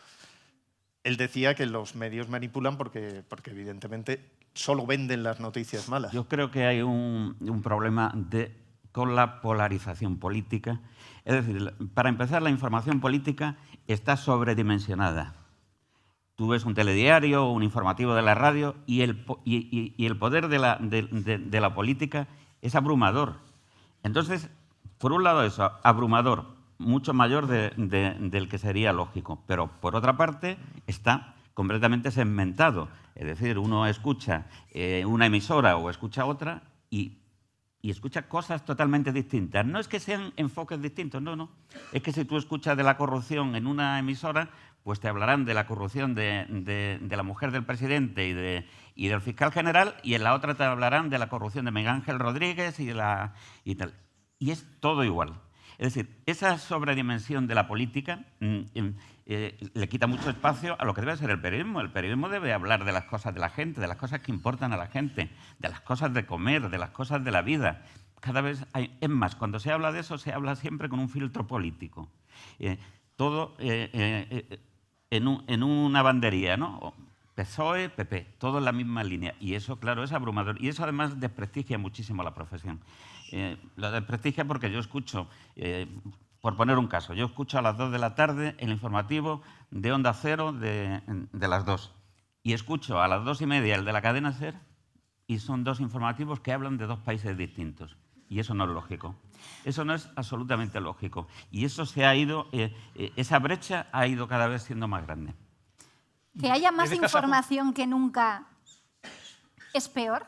Él decía que los medios manipulan porque evidentemente solo venden las noticias malas. Yo creo que hay un problema con la polarización política. Es decir, para empezar, la información política está sobredimensionada. Tú ves un telediario o un informativo de la radio y el poder de la política es abrumador. Entonces, por un lado eso, abrumador, mucho mayor del que sería lógico, pero por otra parte está completamente segmentado. Es decir, uno escucha una emisora o escucha otra y escucha cosas totalmente distintas. No es que sean enfoques distintos, no. Es que si tú escuchas de la corrupción en una emisora, pues te hablarán de la corrupción de la mujer del presidente y del fiscal general, y en la otra te hablarán de la corrupción de Miguel Ángel Rodríguez y tal. y es todo igual. Es decir, esa sobredimensión de la política le quita mucho espacio a lo que debe ser el periodismo. El periodismo debe hablar de las cosas de la gente, de las cosas que importan a la gente, de las cosas de comer, de las cosas de la vida. Cada vez es más, cuando se habla de eso, se habla siempre con un filtro político. Todo en una bandería, ¿no? PSOE, PP, todo en la misma línea. Y eso, claro, es abrumador. Y eso además desprestigia muchísimo la profesión. Lo desprestigia porque yo escucho, por poner un caso, yo escucho a las 2 de la tarde el informativo de Onda Cero de las 2. Y escucho a las 2:30 el de la cadena SER, y son dos informativos que hablan de dos países distintos. Y eso no es lógico. Eso no es absolutamente lógico. Y eso se ha ido, esa brecha ha ido cada vez siendo más grande. ¿Que haya más información que nunca es peor?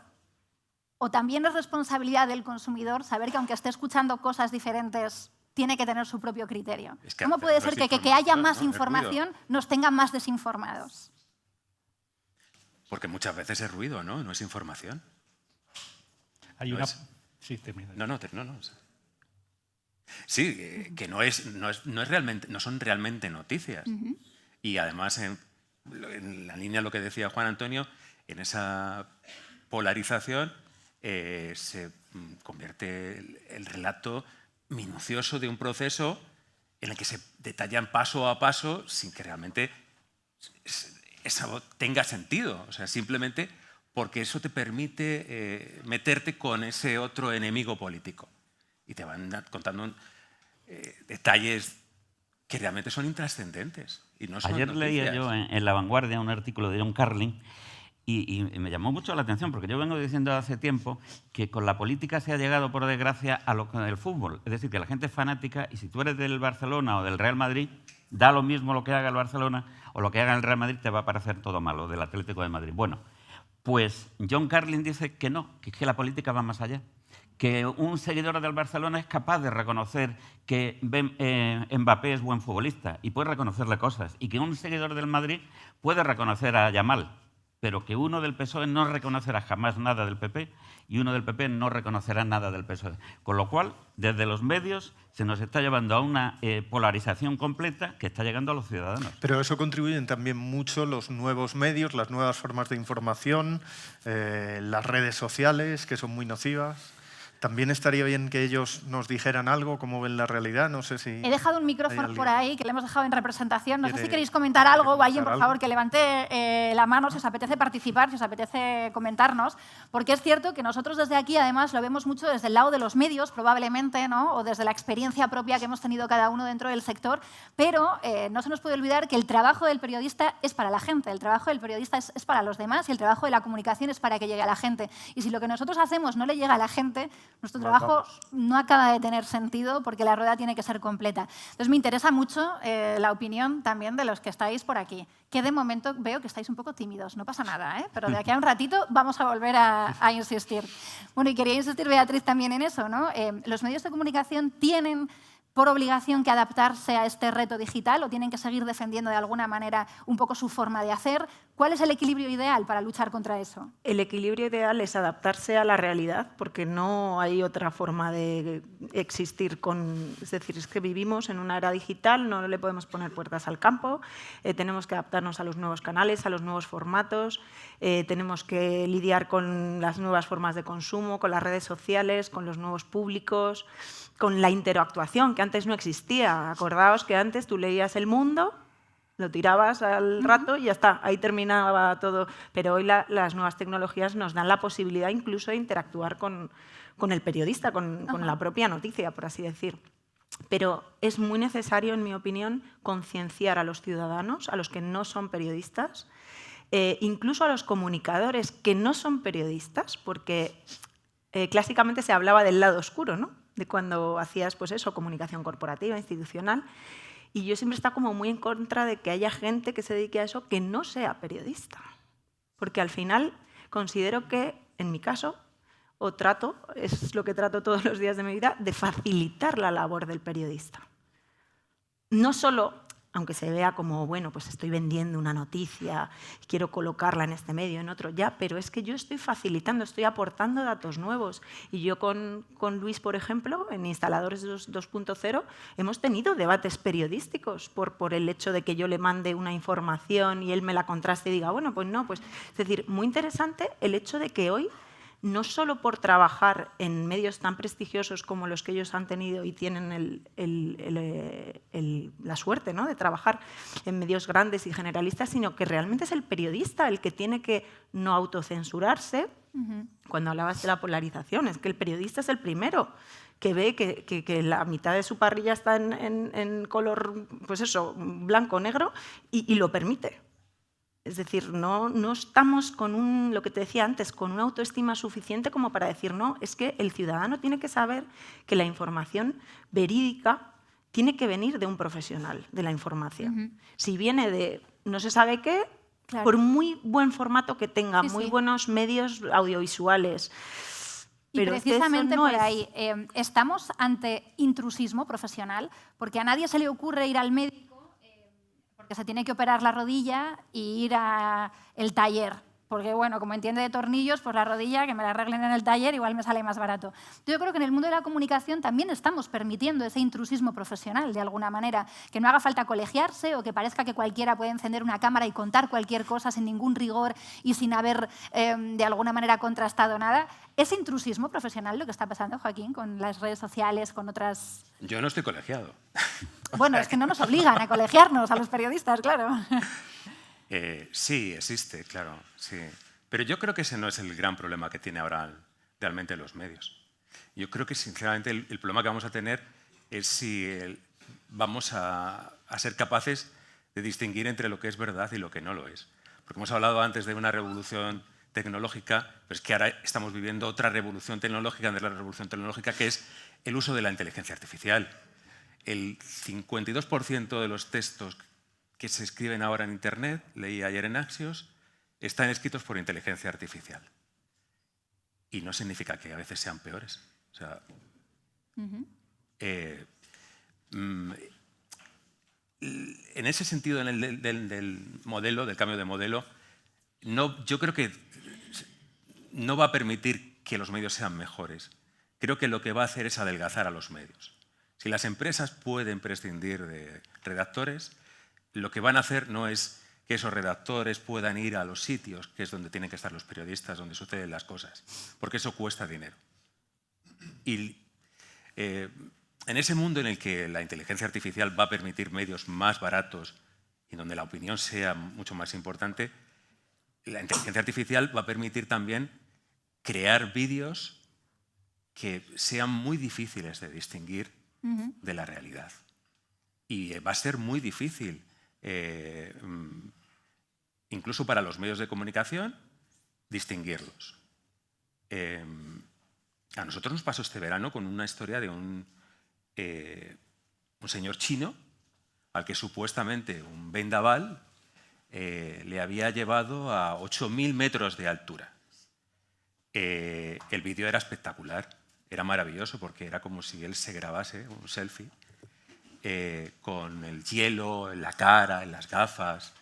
¿O también es responsabilidad del consumidor saber que aunque esté escuchando cosas diferentes, tiene que tener su propio criterio? ¿Cómo puede ser que haya más información nos tenga más desinformados? Porque muchas veces es ruido, ¿no? No es información. Hay una... Sí, termina. No. Sí, que no son realmente noticias. Y además, en la línea de lo que decía Juan Antonio, en esa polarización se convierte el relato minucioso de un proceso en el que se detallan paso a paso sin que realmente eso tenga sentido. O sea, simplemente porque eso te permite meterte con ese otro enemigo político. Y te van contando detalles que realmente son intrascendentes. Y no son Ayer noticias. leía yo en La Vanguardia un artículo de John Carlin y me llamó mucho la atención, porque yo vengo diciendo hace tiempo que con la política se ha llegado, por desgracia, a lo del fútbol. Es decir, que la gente es fanática y si tú eres del Barcelona o del Real Madrid, da lo mismo lo que haga el Barcelona o lo que haga el Real Madrid, te va a parecer todo malo, del Atlético de Madrid. Bueno, pues John Carlin dice que no, que la política va más allá. Que un seguidor del Barcelona es capaz de reconocer que Mbappé es buen futbolista y puede reconocerle cosas. Y que un seguidor del Madrid puede reconocer a Yamal, pero que uno del PSOE no reconocerá jamás nada del PP y uno del PP no reconocerá nada del PSOE. Con lo cual, desde los medios se nos está llevando a una polarización completa que está llegando a los ciudadanos. Pero eso contribuyen también mucho los nuevos medios, las nuevas formas de información, las redes sociales, que son muy nocivas. También estaría bien que ellos nos dijeran algo, cómo ven la realidad, no sé si... He dejado un micrófono por ahí que le hemos dejado en representación. No sé si queréis comentar algo o alguien, por favor, que levante la mano si os apetece participar, si os apetece comentarnos, porque es cierto que nosotros desde aquí, además, lo vemos mucho desde el lado de los medios, probablemente, ¿no? O desde la experiencia propia que hemos tenido cada uno dentro del sector, pero no se nos puede olvidar que el trabajo del periodista es para la gente, el trabajo del periodista es para los demás y el trabajo de la comunicación es para que llegue a la gente. Y si lo que nosotros hacemos no le llega a la gente, nuestro trabajo no acaba de tener sentido porque la rueda tiene que ser completa. Entonces me interesa mucho la opinión también de los que estáis por aquí, que de momento veo que estáis un poco tímidos, no pasa nada, pero de aquí a un ratito vamos a volver a insistir. Bueno, y quería insistir, Beatriz, también en eso, ¿no? Los medios de comunicación tienen por obligación que adaptarse a este reto digital o tienen que seguir defendiendo de alguna manera un poco su forma de hacer. ¿Cuál es el equilibrio ideal para luchar contra eso? El equilibrio ideal es adaptarse a la realidad, porque no hay otra forma de existir es decir, es que vivimos en una era digital, no le podemos poner puertas al campo, tenemos que adaptarnos a los nuevos canales, a los nuevos formatos, tenemos que lidiar con las nuevas formas de consumo, con las redes sociales, con los nuevos públicos, con la interactuación, que antes no existía. Acordaos que antes tú leías El Mundo, lo tirabas al rato y ya está, ahí terminaba todo. Pero hoy las nuevas tecnologías nos dan la posibilidad incluso de interactuar con el periodista, con la propia noticia, por así decir. Pero es muy necesario, en mi opinión, concienciar a los ciudadanos, a los que no son periodistas, incluso a los comunicadores que no son periodistas, porque clásicamente se hablaba del lado oscuro, ¿no? De cuando hacías, pues eso, comunicación corporativa, institucional. Y yo siempre he estado como muy en contra de que haya gente que se dedique a eso que no sea periodista. Porque al final considero que, en mi caso, es lo que trato todos los días de mi vida, de facilitar la labor del periodista. No solo aunque se vea como, bueno, pues estoy vendiendo una noticia, quiero colocarla en este medio, en otro, ya, pero es que yo estoy facilitando, estoy aportando datos nuevos. Y yo con Luis, por ejemplo, en Instaladores 2.0, hemos tenido debates periodísticos por el hecho de que yo le mande una información y él me la contraste y diga, bueno, pues no, pues... Es decir, muy interesante el hecho de que hoy, no solo por trabajar en medios tan prestigiosos como los que ellos han tenido y tienen la suerte, ¿no?, de trabajar en medios grandes y generalistas, sino que realmente es el periodista el que tiene que no autocensurarse. Cuando hablabas de la polarización, es que el periodista es el primero que ve que la mitad de su parrilla está en color, pues eso, blanco-negro y lo permite. Es decir, no estamos con lo que te decía antes, con una autoestima suficiente como para decir, no, es que el ciudadano tiene que saber que la información verídica tiene que venir de un profesional de la información. Si viene de no se sabe qué, claro, por muy buen formato que tenga, muy buenos medios audiovisuales. Y pero precisamente no por ahí, estamos ante intrusismo profesional, porque a nadie se le ocurre ir al médico que se tiene que operar la rodilla y ir al taller. Porque, bueno, como entiende de tornillos, pues la rodilla, que me la arreglen en el taller, igual me sale más barato. Yo creo que en el mundo de la comunicación también estamos permitiendo ese intrusismo profesional, de alguna manera. Que no haga falta colegiarse o que parezca que cualquiera puede encender una cámara y contar cualquier cosa sin ningún rigor y sin haber, de alguna manera, contrastado nada. ¿Es intrusismo profesional lo que está pasando, Joaquín, con las redes sociales, con otras...? Yo no estoy colegiado. Bueno, es que no nos obligan a colegiarnos a los periodistas, claro. Sí, existe, claro, sí. Pero yo creo que ese no es el gran problema que tiene ahora realmente los medios. Yo creo que, sinceramente, el problema que vamos a tener es si vamos a ser capaces de distinguir entre lo que es verdad y lo que no lo es. Porque hemos hablado antes de una revolución tecnológica, pero es que ahora estamos viviendo otra revolución tecnológica, que es el uso de la inteligencia artificial. El 52% de los textos que se escriben ahora en Internet, leí ayer en Axios, están escritos por inteligencia artificial. Y no significa que a veces sean peores. O sea, en ese sentido, en el del modelo, del cambio de modelo, yo creo que no va a permitir que los medios sean mejores. Creo que lo que va a hacer es adelgazar a los medios. Si las empresas pueden prescindir de redactores, lo que van a hacer no es que esos redactores puedan ir a los sitios, que es donde tienen que estar los periodistas, donde suceden las cosas, porque eso cuesta dinero. Y en ese mundo en el que la inteligencia artificial va a permitir medios más baratos y donde la opinión sea mucho más importante, la inteligencia artificial va a permitir también crear vídeos que sean muy difíciles de distinguir de la realidad. Y va a ser muy difícil, incluso para los medios de comunicación, distinguirlos. A nosotros nos pasó este verano con una historia de un señor chino al que supuestamente un vendaval le había llevado a 8.000 metros de altura. El vídeo era espectacular, era maravilloso porque era como si él se grabase un selfie con el hielo en la cara, en las gafas.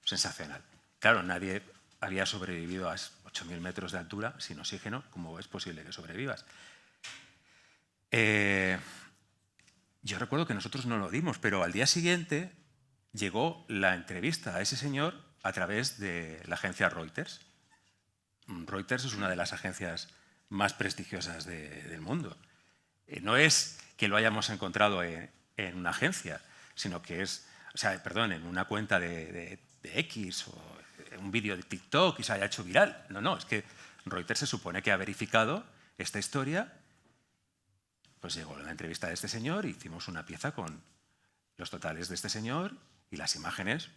Sensacional. Claro, nadie había sobrevivido a 8.000 metros de altura sin oxígeno. ¿Cómo es posible que sobrevivas? Yo recuerdo que nosotros no lo dimos, pero al día siguiente llegó la entrevista a ese señor a través de la agencia Reuters. Reuters es una de las agencias más prestigiosas del mundo. No es que lo hayamos encontrado en una agencia, sino que es, en una cuenta de X o un vídeo de TikTok y se haya hecho viral. No, es que Reuters se supone que ha verificado esta historia. Pues llegó la entrevista de este señor y hicimos una pieza con los totales de este señor y las imágenes,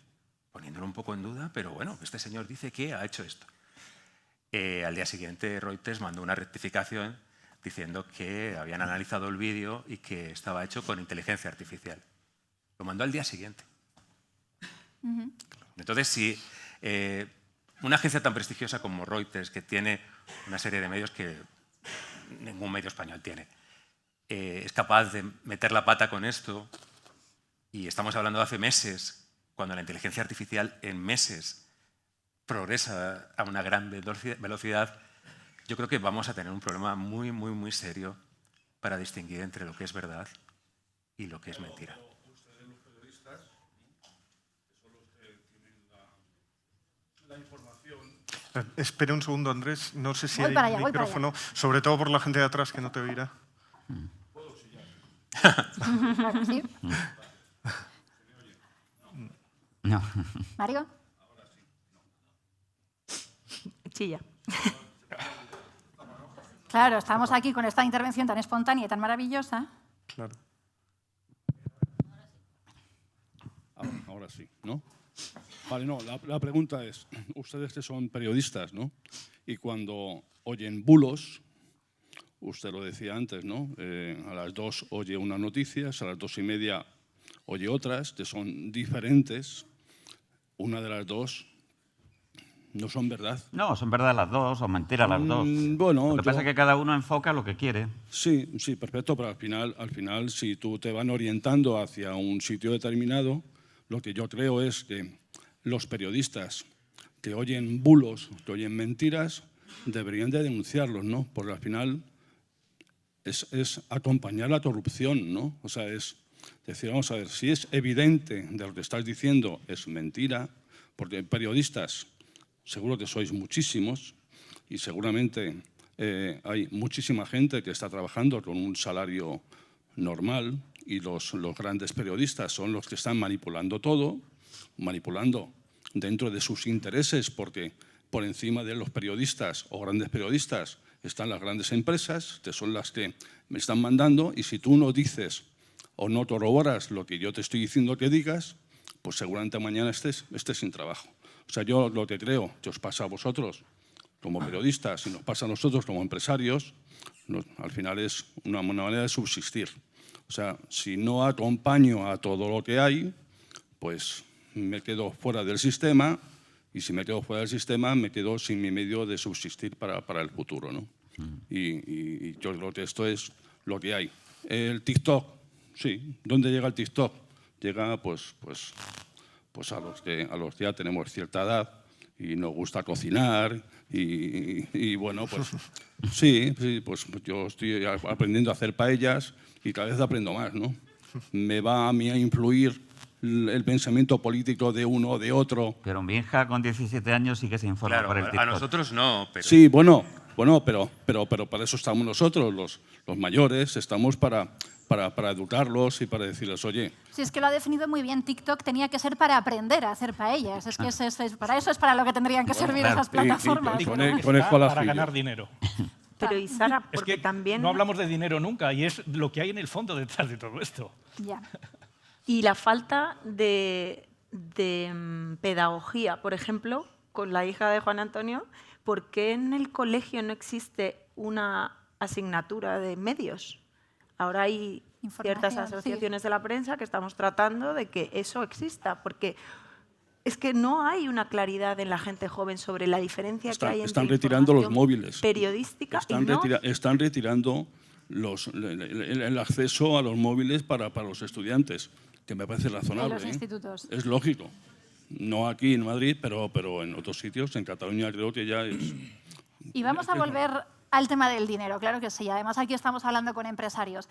poniéndolo un poco en duda, pero bueno, este señor dice que ha hecho esto. Al día siguiente Reuters mandó una rectificación diciendo que habían analizado el vídeo y que estaba hecho con inteligencia artificial. Lo mandó al día siguiente. Entonces, si una agencia tan prestigiosa como Reuters, que tiene una serie de medios que ningún medio español tiene, es capaz de meter la pata con esto, y estamos hablando de hace meses, cuando la inteligencia artificial en meses progresa a una gran velocidad, yo creo que vamos a tener un problema muy, muy, muy serio para distinguir entre lo que es verdad y lo que es mentira. Ustedes, los periodistas, que son los que tienen la información. Espera un segundo, Andrés. No sé si hay Voy para allá. micrófono, sobre todo por la gente de atrás que no te oirá. ¿Puedo chillar? ¿Sí? No. ¿Mario? Chilla. Claro, estamos aquí con esta intervención tan espontánea y tan maravillosa. Claro. Ahora sí, ¿no? Vale, no, la pregunta es, ustedes que son periodistas, ¿no? Y cuando oyen bulos, usted lo decía antes, ¿no? A las 2 oye unas noticias, a las 2:30 oye otras, que son diferentes. Una de las dos no son verdad. No, son verdad las dos o mentira las dos. Bueno, lo que pasa es que cada uno enfoca lo que quiere. Sí, perfecto, pero al final, si tú te van orientando hacia un sitio determinado, lo que yo creo es que los periodistas que oyen bulos, que oyen mentiras, deberían de denunciarlos, ¿no? Porque al final es acompañar la corrupción, ¿no? O sea, es decir, vamos a ver, si es evidente de lo que estás diciendo es mentira, porque periodistas seguro que sois muchísimos y seguramente hay muchísima gente que está trabajando con un salario normal y los grandes periodistas son los que están manipulando todo, manipulando dentro de sus intereses, porque por encima de los periodistas o grandes periodistas están las grandes empresas, que son las que me están mandando, y si tú no dices o no corroboras lo que yo te estoy diciendo que digas, pues seguramente mañana estés sin trabajo. O sea, yo lo que creo que os pasa a vosotros como periodistas y nos pasa a nosotros como empresarios, al final es una manera de subsistir. O sea, si no acompaño a todo lo que hay, pues me quedo fuera del sistema, y si me quedo fuera del sistema, me quedo sin mi medio de subsistir para el futuro, ¿no? Y yo creo que esto es lo que hay. El TikTok, sí. ¿Dónde llega el TikTok? Llega pues a los que ya tenemos cierta edad y nos gusta cocinar y bueno, pues sí, pues yo estoy aprendiendo a hacer paellas y cada vez aprendo más, ¿no? Me va a mí a influir el pensamiento político de uno o de otro. Pero mi hija con 17 años sí que se informa Claro, por el TikTok. a nosotros no, pero... Sí, bueno, pero para eso estamos nosotros, los mayores, estamos para educarlos y para decirles, oye... Sí, es que lo ha definido muy bien. TikTok tenía que ser para aprender a hacer paellas. Es que para eso es para lo que tendrían que servir esas plataformas. Para ganar dinero. Pero y Sara, Es porque que también... no hablamos de dinero nunca y es lo que hay en el fondo detrás de todo esto. Ya. Y la falta de pedagogía, por ejemplo, con la hija de Juan Antonio, ¿por qué en el colegio no existe una asignatura de medios? Ahora hay ciertas asociaciones de la prensa que estamos tratando de que eso exista, porque es que no hay una claridad en la gente joven sobre la diferencia que hay entre están retirando los móviles. Periodística están retirando el acceso a los móviles para los estudiantes, que me parece razonable. En los institutos. Es lógico. No aquí en Madrid, pero en otros sitios, en Cataluña creo que ya es... Y vamos a volver al tema del dinero, claro que sí. Además, aquí estamos hablando con empresarios.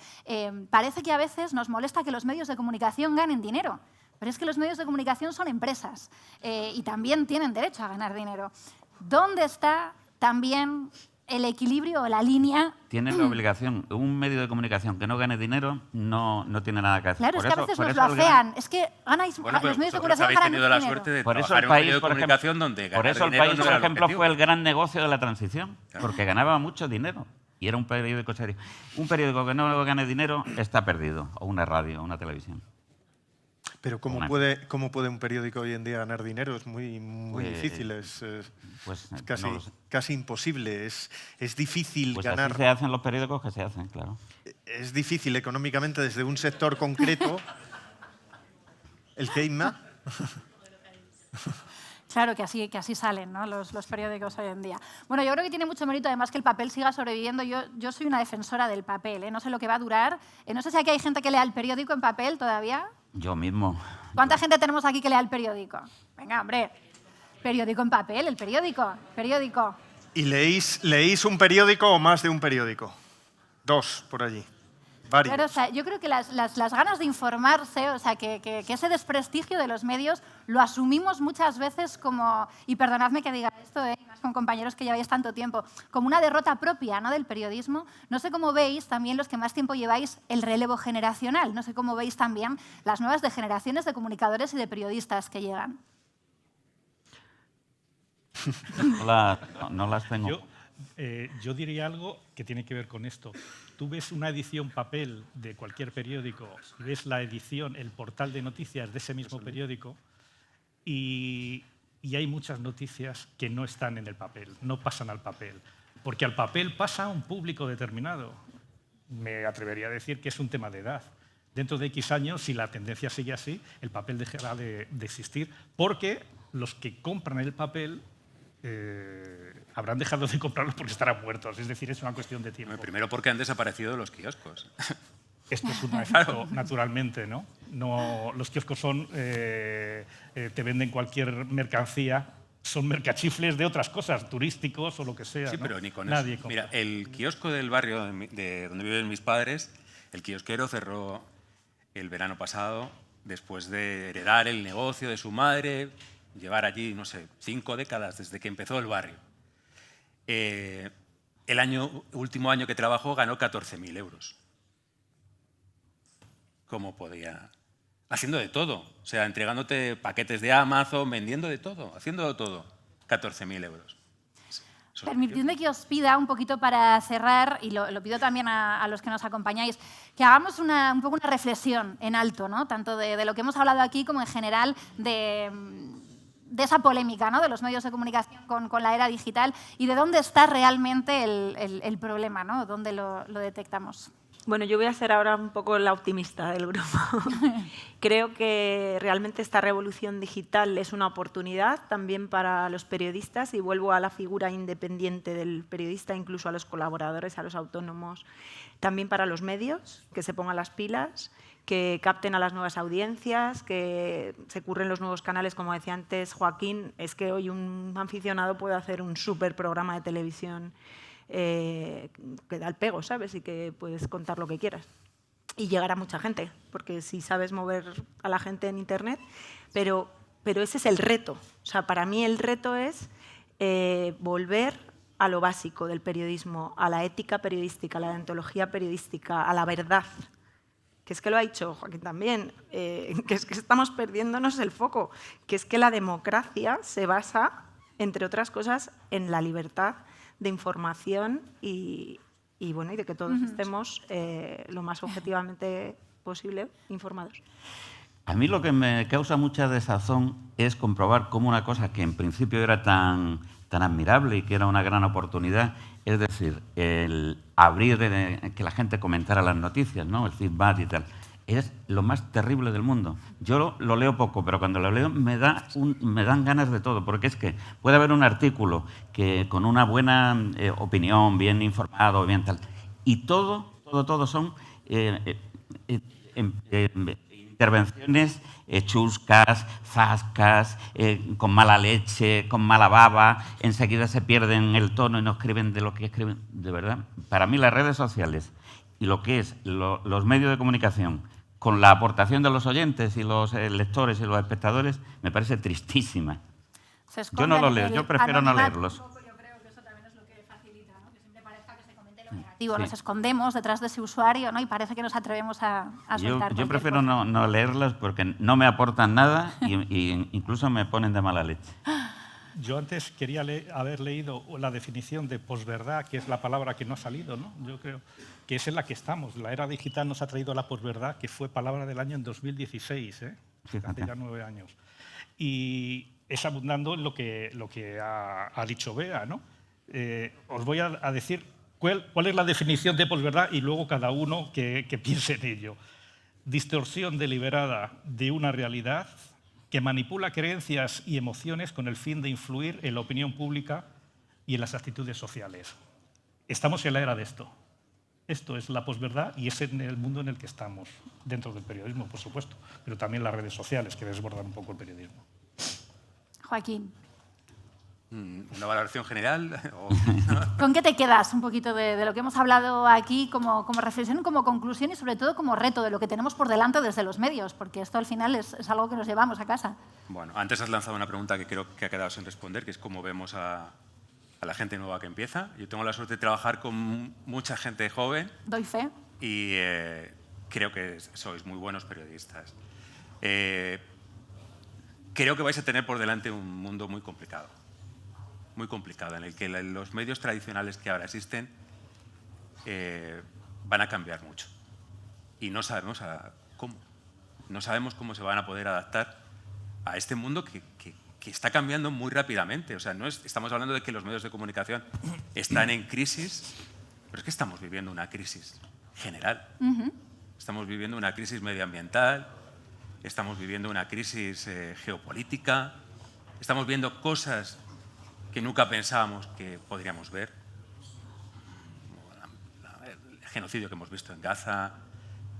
Parece que a veces nos molesta que los medios de comunicación ganen dinero, pero es que los medios de comunicación son empresas y también tienen derecho a ganar dinero. ¿Dónde está también el equilibrio o la línea? Tienen la obligación. Un medio de comunicación que no gane dinero no tiene nada que hacer. Claro, es que a veces nos lo afean. Es que ganáis, Bueno, los medios de vosotros comunicación habéis ganan tenido la dinero. suerte de Por eso trabajar el en un medio país, de por comunicación ejemplo, donde por ganar eso el dinero país, no por era el ejemplo, objetivo. fue el gran negocio de la transición, porque ganaba mucho dinero y era un periódico serio. Un periódico que no gane dinero está perdido, o una radio, o una televisión. Pero ¿cómo puede un periódico hoy en día ganar dinero? Es muy difícil, es casi imposible. Es difícil Pues ganar. así se hacen los periódicos que se hacen, claro. Es difícil económicamente desde un sector concreto. ¿El Keima? Claro que así salen, ¿no? los periódicos hoy en día. Bueno, yo creo que tiene mucho mérito además que el papel siga sobreviviendo. Yo soy una defensora del papel, ¿eh? No sé lo que va a durar. No sé si aquí hay gente que lea el periódico en papel todavía. Yo mismo. ¿Cuánta gente tenemos aquí que lea el periódico? Venga, hombre. Periódico en papel, el periódico. ¿Y leéis un periódico o más de un periódico? 2 por allí. Varios. Claro, o sea, yo creo que las ganas de informarse, o sea, que ese desprestigio de los medios lo asumimos muchas veces como, y perdonadme que diga esto, más con compañeros que lleváis tanto tiempo, como una derrota propia, ¿no?, del periodismo. No sé cómo veis también los que más tiempo lleváis el relevo generacional. No sé cómo veis también las nuevas generaciones de comunicadores y de periodistas que llegan. No las tengo. Yo diría algo que tiene que ver con esto. Tú ves una edición papel de cualquier periódico, ves la edición, el portal de noticias de ese mismo periódico y hay muchas noticias que no están en el papel, no pasan al papel, porque al papel pasa un público determinado. Me atrevería a decir que es un tema de edad. Dentro de X años, si la tendencia sigue así, el papel dejará de existir, porque los que compran el papel habrán dejado de comprarlos porque estarán muertos. Es decir, es una cuestión de tiempo. Primero porque han desaparecido los kioscos. Esto es un efecto, naturalmente, ¿no? Los kioscos son, te venden cualquier mercancía, son mercachifles de otras cosas, turísticos o lo que sea. Sí, ¿no? pero ni con Nadie eso. compra. Mira, el kiosco del barrio de donde viven mis padres, el kiosquero cerró el verano pasado después de heredar el negocio de su madre, llevar allí, no sé, 5 décadas desde que empezó el barrio. El último año que trabajó ganó 14.000 euros. ¿Cómo podía? Haciendo de todo. O sea, entregándote paquetes de Amazon, vendiendo de todo, haciendo de todo. 14.000 euros. Permitidme que os pida un poquito para cerrar, y lo pido también a los que nos acompañáis, que hagamos un poco una reflexión en alto, ¿no? Tanto de lo que hemos hablado aquí como en general de esa polémica, ¿no?, de los medios de comunicación con la era digital y de dónde está realmente el problema, ¿no?, dónde lo detectamos. Bueno, yo voy a ser ahora un poco la optimista del grupo. Creo que realmente esta revolución digital es una oportunidad también para los periodistas, y vuelvo a la figura independiente del periodista, incluso a los colaboradores, a los autónomos, también para los medios, que se pongan las pilas, que capten a las nuevas audiencias, que se curren los nuevos canales. Como decía antes Joaquín, es que hoy un aficionado puede hacer un súper programa de televisión que da el pego, ¿sabes? Y que puedes contar lo que quieras y llegar a mucha gente, porque si sabes mover a la gente en Internet, pero ese es el reto. O sea, para mí el reto es volver a lo básico del periodismo, a la ética periodística, a la deontología periodística, a la verdad. Que es que lo ha dicho Joaquín también, que es que estamos perdiéndonos el foco, que es que la democracia se basa, entre otras cosas, en la libertad de información y de que todos estemos lo más objetivamente posible informados. A mí lo que me causa mucha desazón es comprobar cómo una cosa que en principio era tan admirable y que era una gran oportunidad, es decir, el abrir, que la gente comentara las noticias, ¿no?, el feedback y tal, es lo más terrible del mundo. Yo lo leo poco, pero cuando lo leo me dan ganas de todo, porque es que puede haber un artículo que con una buena opinión, bien informado, bien tal, y todo son intervenciones chuscas, zascas, con mala leche, con mala baba, enseguida se pierden el tono y no escriben de lo que escriben. De verdad, para mí las redes sociales y lo que es los medios de comunicación, con la aportación de los oyentes y los lectores y los espectadores, me parece tristísima. Yo no los leo, yo prefiero no leerlos. Yo creo que eso también es lo que facilita, ¿no?, que siempre parezca que se comente lo negativo. Sí. Nos escondemos detrás de ese usuario, ¿no?, y parece que nos atrevemos a soltar. Yo prefiero no leerlas porque no me aportan nada y incluso me ponen de mala leche. Yo antes quería haber leído la definición de posverdad, que es la palabra que no ha salido, ¿no? Yo creo que es en la que estamos. La era digital nos ha traído la posverdad, que fue palabra del año en 2016, hace ya 9 años. Y es abundando en lo que ha dicho Bea, ¿no? Os voy a decir cuál es la definición de posverdad y luego cada uno que piense en ello. Distorsión deliberada de una realidad que manipula creencias y emociones con el fin de influir en la opinión pública y en las actitudes sociales. Estamos en la era de esto. Esto es la posverdad y es en el mundo en el que estamos, dentro del periodismo, por supuesto, pero también las redes sociales que desbordan un poco el periodismo. Joaquín. ¿Una valoración general? ¿Con qué te quedas un poquito de lo que hemos hablado aquí como reflexión, como conclusión y sobre todo como reto de lo que tenemos por delante desde los medios? Porque esto al final es algo que nos llevamos a casa. Bueno, antes has lanzado una pregunta que creo que ha quedado sin responder, que es cómo vemos a la gente nueva que empieza. Yo tengo la suerte de trabajar con mucha gente joven. Doy fe. Y creo que sois muy buenos periodistas. Creo que vais a tener por delante un mundo muy complicado, en el que los medios tradicionales que ahora existen van a cambiar mucho. Y no sabemos cómo. No sabemos cómo se van a poder adaptar a este mundo que está cambiando muy rápidamente. O sea, estamos hablando de que los medios de comunicación están en crisis, pero es que estamos viviendo una crisis general. Estamos viviendo una crisis medioambiental, estamos viviendo una crisis geopolítica, estamos viendo cosas que nunca pensábamos que podríamos ver. El genocidio que hemos visto en Gaza,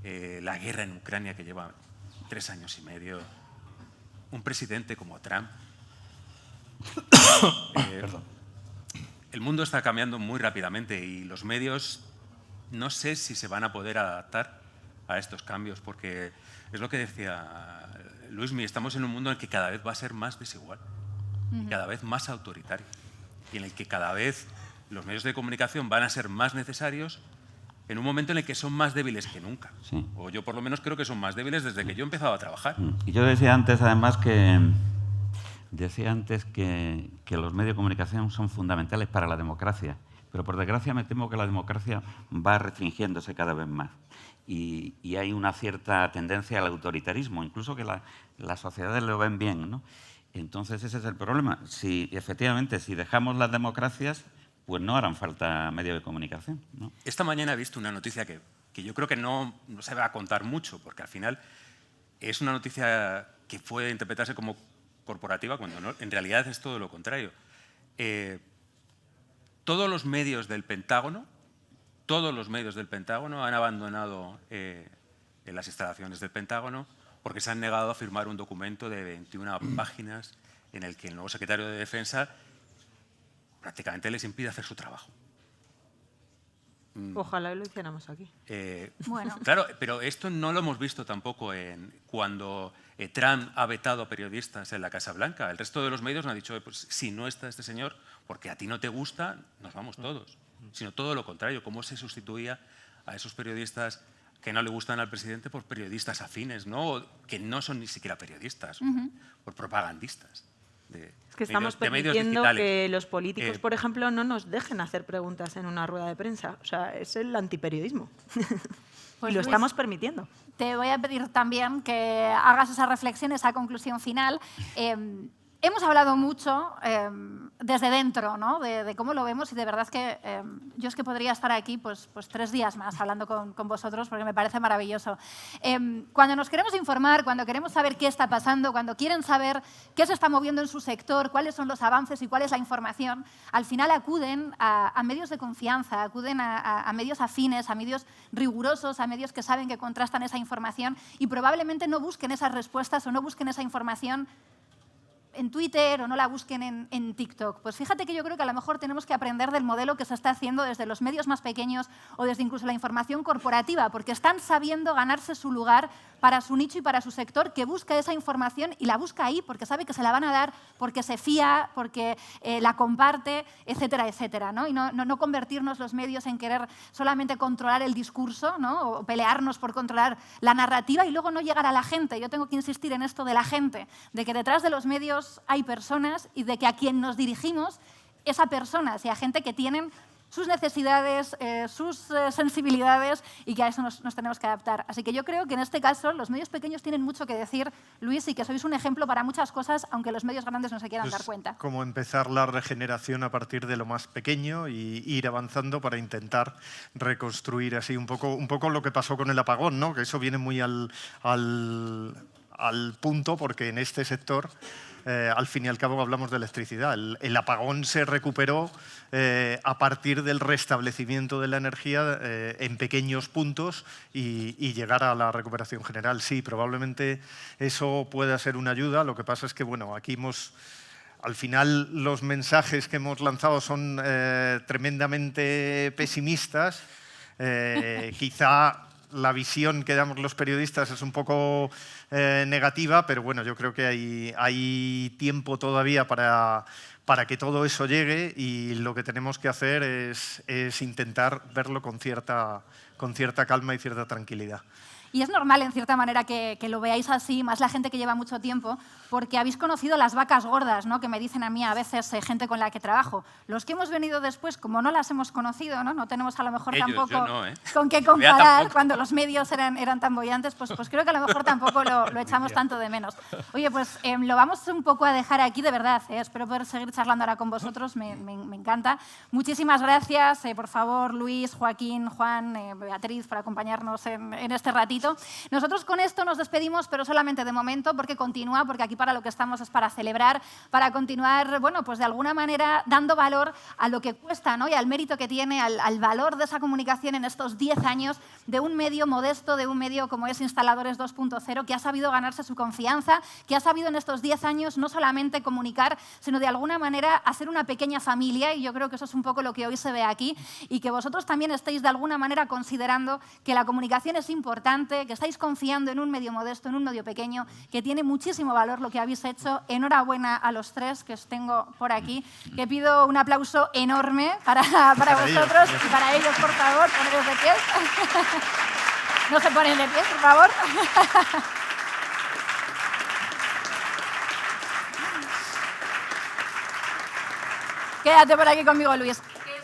la guerra en Ucrania que lleva 3 años y medio, un presidente como Trump. El mundo está cambiando muy rápidamente y los medios no sé si se van a poder adaptar a estos cambios, porque es lo que decía Luismi, estamos en un mundo en el que cada vez va a ser más desigual, cada vez más autoritario, y en el que cada vez los medios de comunicación van a ser más necesarios en un momento en el que son más débiles que nunca. Sí. O yo por lo menos creo que son más débiles desde que yo he empezado a trabajar. Y yo decía antes, además, que los medios de comunicación son fundamentales para la democracia, pero por desgracia me temo que la democracia va restringiéndose cada vez más. Y hay una cierta tendencia al autoritarismo, incluso que las sociedades lo ven bien, ¿no? Entonces ese es el problema. Efectivamente, si dejamos las democracias, pues no harán falta medios de comunicación, ¿no? Esta mañana he visto una noticia que yo creo que no se va a contar mucho, porque al final es una noticia que puede interpretarse como corporativa, cuando no, en realidad es todo lo contrario. Todos los medios del Pentágono han abandonado las instalaciones del Pentágono porque se han negado a firmar un documento de 21 páginas en el que el nuevo secretario de Defensa prácticamente les impide hacer su trabajo. Ojalá lo hiciéramos aquí. Bueno. Claro, pero esto no lo hemos visto tampoco cuando Trump ha vetado a periodistas en la Casa Blanca. El resto de los medios no han dicho, pues, si no está este señor, porque a ti no te gusta, nos vamos todos. Sino todo lo contrario, cómo se sustituía a esos periodistas que no le gustan al presidente por periodistas afines, ¿no? Que no son ni siquiera periodistas, por propagandistas. Es que estamos permitiendo que los políticos, por ejemplo, no nos dejen hacer preguntas en una rueda de prensa. O sea, es el antiperiodismo. Pues y lo Luis, estamos permitiendo. Te voy a pedir también que hagas esa reflexión, esa conclusión final. Hemos hablado mucho desde dentro, ¿no? de cómo lo vemos y de verdad es que yo es que podría estar aquí pues 3 días más hablando con vosotros porque me parece maravilloso. Cuando nos queremos informar, cuando queremos saber qué está pasando, cuando quieren saber qué se está moviendo en su sector, cuáles son los avances y cuál es la información, al final acuden a medios de confianza, acuden a medios afines, a medios rigurosos, a medios que saben que contrastan esa información y probablemente no busquen esas respuestas o no busquen esa información en Twitter o no la busquen en TikTok. Pues fíjate que yo creo que a lo mejor tenemos que aprender del modelo que se está haciendo desde los medios más pequeños o desde incluso la información corporativa, porque están sabiendo ganarse su lugar para su nicho y para su sector, que busca esa información y la busca ahí porque sabe que se la van a dar, porque se fía, porque la comparte, etcétera, etcétera, ¿no? Y no convertirnos los medios en querer solamente controlar el discurso, ¿no? O pelearnos por controlar la narrativa y luego no llegar a la gente. Yo tengo que insistir en esto de la gente, de que detrás de los medios hay personas y de que a quien nos dirigimos es a personas y a gente que tienen sus necesidades, sus sensibilidades y que a eso nos tenemos que adaptar. Así que yo creo que en este caso los medios pequeños tienen mucho que decir, Luis, y que sois un ejemplo para muchas cosas, aunque los medios grandes no se quieran dar cuenta. Como empezar la regeneración a partir de lo más pequeño y ir avanzando para intentar reconstruir así un poco lo que pasó con el apagón, ¿no? Que eso viene muy al punto porque en este sector al fin y al cabo hablamos de electricidad. El apagón se recuperó a partir del restablecimiento de la energía en pequeños puntos y llegar a la recuperación general. Sí, probablemente eso pueda ser una ayuda. Lo que pasa es que, bueno, aquí al final los mensajes que hemos lanzado son tremendamente pesimistas. Quizá la visión que damos los periodistas es un poco negativa, pero bueno, yo creo que hay tiempo todavía para que todo eso llegue, y lo que tenemos que hacer es intentar verlo con cierta calma y cierta tranquilidad. Y es normal, en cierta manera, que lo veáis así, más la gente que lleva mucho tiempo, porque habéis conocido las vacas gordas, ¿no? Que me dicen a mí a veces gente con la que trabajo. Los que hemos venido después, como no las hemos conocido, no tenemos a lo mejor tampoco con qué comparar cuando los medios eran tan bollantes, pues creo que a lo mejor tampoco lo echamos tanto de menos. Oye, pues lo vamos un poco a dejar aquí, de verdad. Espero poder seguir charlando ahora con vosotros, me encanta. Muchísimas gracias, por favor, Luis, Joaquín, Juan, Beatriz, por acompañarnos en este ratito. Nosotros con esto nos despedimos, pero solamente de momento, porque continúa, porque aquí para lo que estamos es para celebrar, para continuar, bueno, pues de alguna manera dando valor a lo que cuesta, ¿no? Y al mérito que tiene, al valor de esa comunicación en estos 10 años de un medio modesto, de un medio como es Instaladores 2.0, que ha sabido ganarse su confianza, que ha sabido en estos 10 años no solamente comunicar, sino de alguna manera hacer una pequeña familia, y yo creo que eso es un poco lo que hoy se ve aquí, y que vosotros también estéis de alguna manera considerando que la comunicación es importante, que estáis confiando en un medio modesto, en un medio pequeño, que tiene muchísimo valor lo que habéis hecho. Enhorabuena a los tres que os tengo por aquí, que pido un aplauso enorme para vosotros y para ellos, por favor, poneros de pie. No se ponen de pie, por favor. Quédate por aquí conmigo, Luis.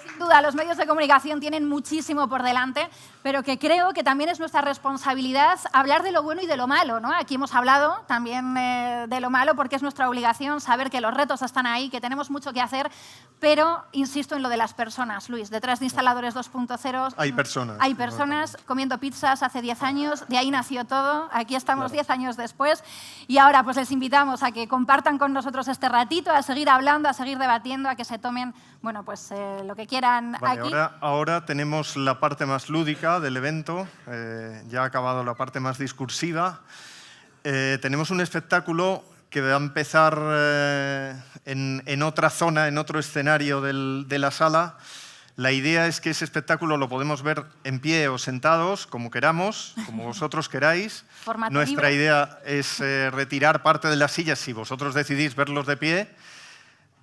Sin duda, los medios de comunicación tienen muchísimo por delante, pero que creo que también es nuestra responsabilidad hablar de lo bueno y de lo malo, ¿no? Aquí hemos hablado también de lo malo, porque es nuestra obligación saber que los retos están ahí, que tenemos mucho que hacer, pero insisto en lo de las personas, Luis. Detrás de Instaladores 2.0 hay personas. Hay personas comiendo pizzas hace 10 años, de ahí nació todo, aquí estamos 10 años después, y ahora pues les invitamos a que compartan con nosotros este ratito, a seguir hablando, a seguir debatiendo, a que se tomen, bueno, pues lo que quieran aquí. Ahora tenemos la parte más lúdica del evento, ya ha acabado la parte más discursiva. Tenemos un espectáculo que va a empezar en otra zona, en otro escenario de la sala. La idea es que ese espectáculo lo podemos ver en pie o sentados, como queramos, como vosotros queráis. Nuestra idea es retirar parte de las sillas si vosotros decidís verlos de pie.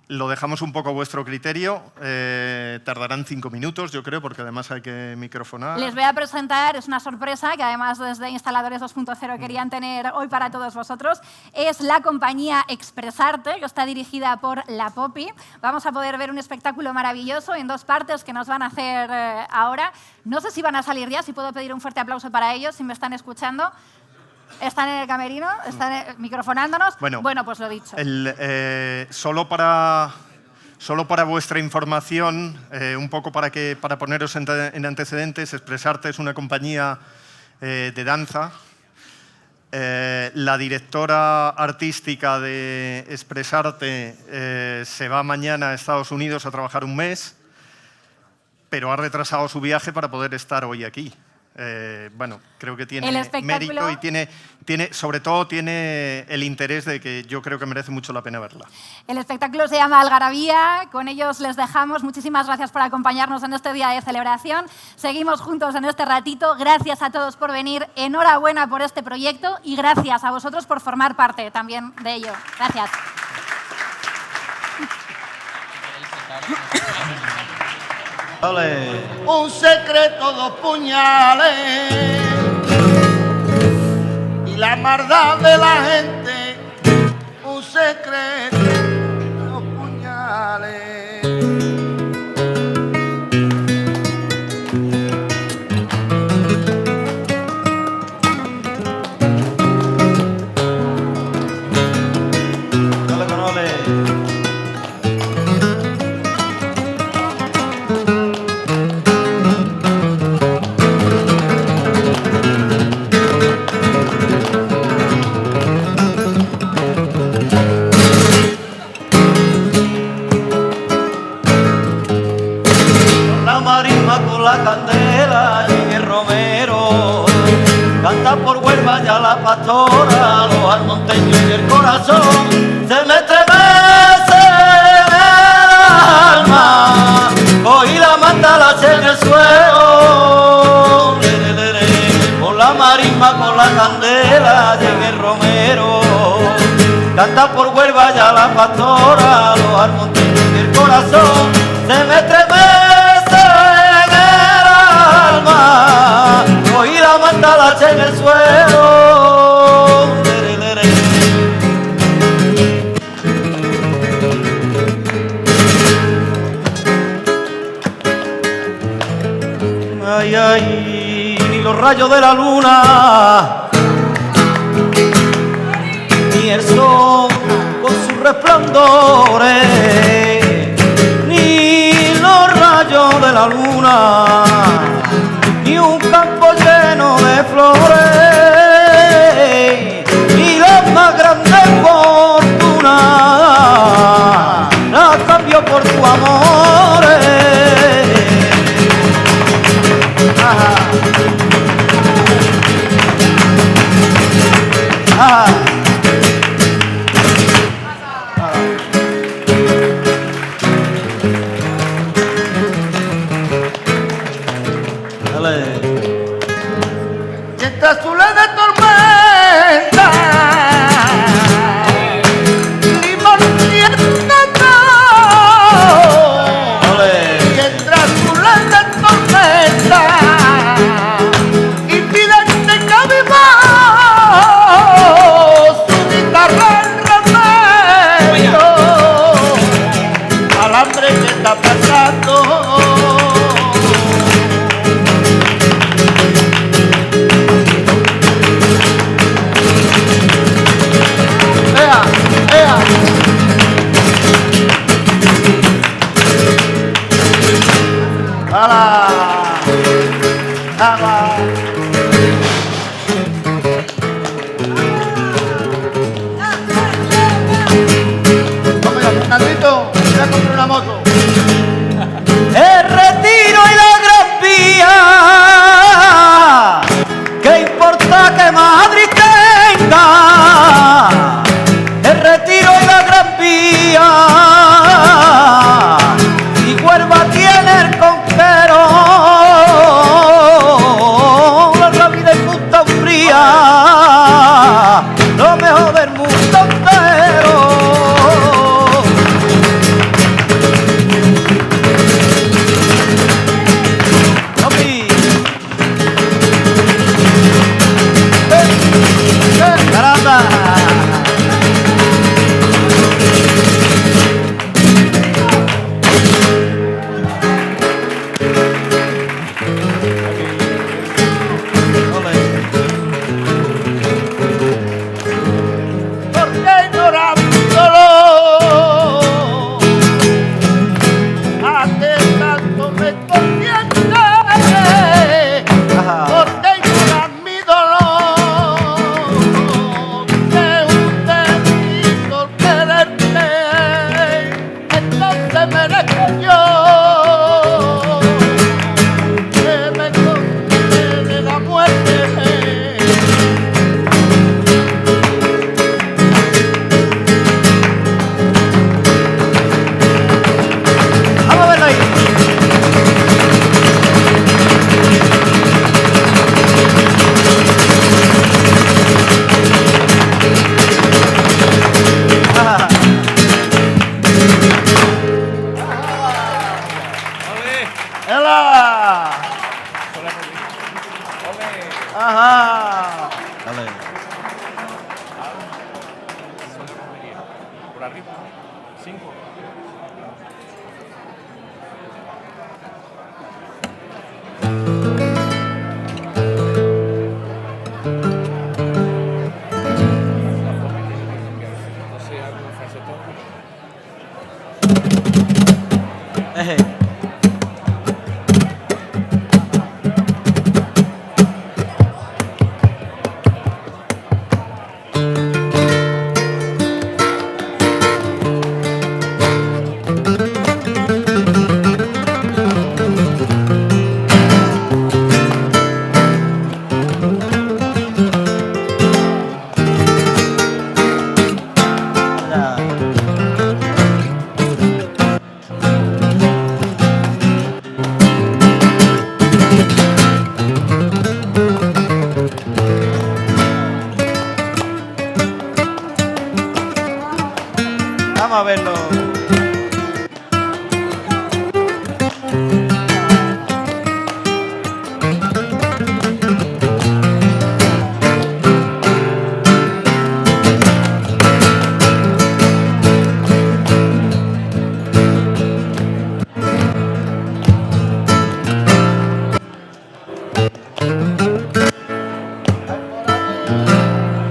Lo dejamos un poco a vuestro criterio. Tardarán 5 minutos, yo creo, porque además hay que microfonar. Les voy a presentar, es una sorpresa que además desde Instaladores 2.0 querían tener hoy para todos vosotros. Es la compañía Expresarte, que está dirigida por La Popi. Vamos a poder ver un espectáculo maravilloso en 2 partes que nos van a hacer ahora. No sé si van a salir ya, si puedo pedir un fuerte aplauso para ellos, si me están escuchando. ¿Están en el camerino? ¿Están microfonándonos? Bueno, pues lo dicho. Solo para vuestra información, un poco para poneros en antecedentes, Expresarte es una compañía de danza. La directora artística de Expresarte se va mañana a Estados Unidos a trabajar un mes, pero ha retrasado su viaje para poder estar hoy aquí. Bueno, creo que tiene mérito y sobre todo tiene el interés de que yo creo que merece mucho la pena verla. El espectáculo se llama Algarabía, con ellos les dejamos. Muchísimas gracias por acompañarnos en este día de celebración. Seguimos juntos en este ratito. Gracias a todos por venir, enhorabuena por este proyecto y gracias a vosotros por formar parte también de ello. Gracias. Un secreto, 2 puñales y la maldad de la gente. Un secreto, 2 puñales. pastora, los almonteños y el corazón se me estremece en el alma. Hoy la mandala en el suelo, con la marisma, con la candela, llega el romero. Canta por Huelva ya la pastora, los almonteños y el corazón se me estremece en el alma. Hoy la mandala en el suelo. Ay, ay, ni los rayos de la luna, ni el sol con sus resplandores, ni los rayos de la luna, ni un campo lleno de flores, ni las más grandes fortunas, las cambio por tu amor. Mientras tú le de tormenta y mordiendo todo, mientras tú le de tormenta y piden de cabimos su guitarra en remedio al hambre que está pasando. Fernandito, ya compré una moto. El retiro y la gran vía, ¿qué importa que Madrid tenga? El retiro y la gran vía, y Huelva tiene el conquero, la rápida y justa fría, lo mejor del mundo entero. ¡Caramba! Porque ignorándolo, hace tanto me contiene, porque ignorar mi dolor, que usted hizo quererte, entonces merezco yo que me condene la muerte. Vamos a verlo ahí. ¡Ela! Ajá. Dale. Por arriba. 5. Vamos a verlo.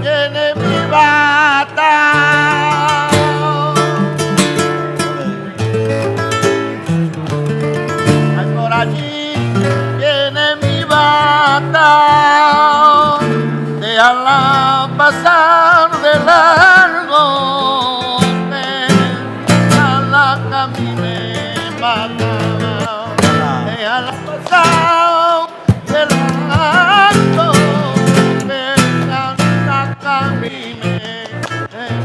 Tiene mi bata. Ay, por allí viene mi bata. Déjala pasar de largo. Déjala camine bata. Déjala pasar de largo. Déjala camine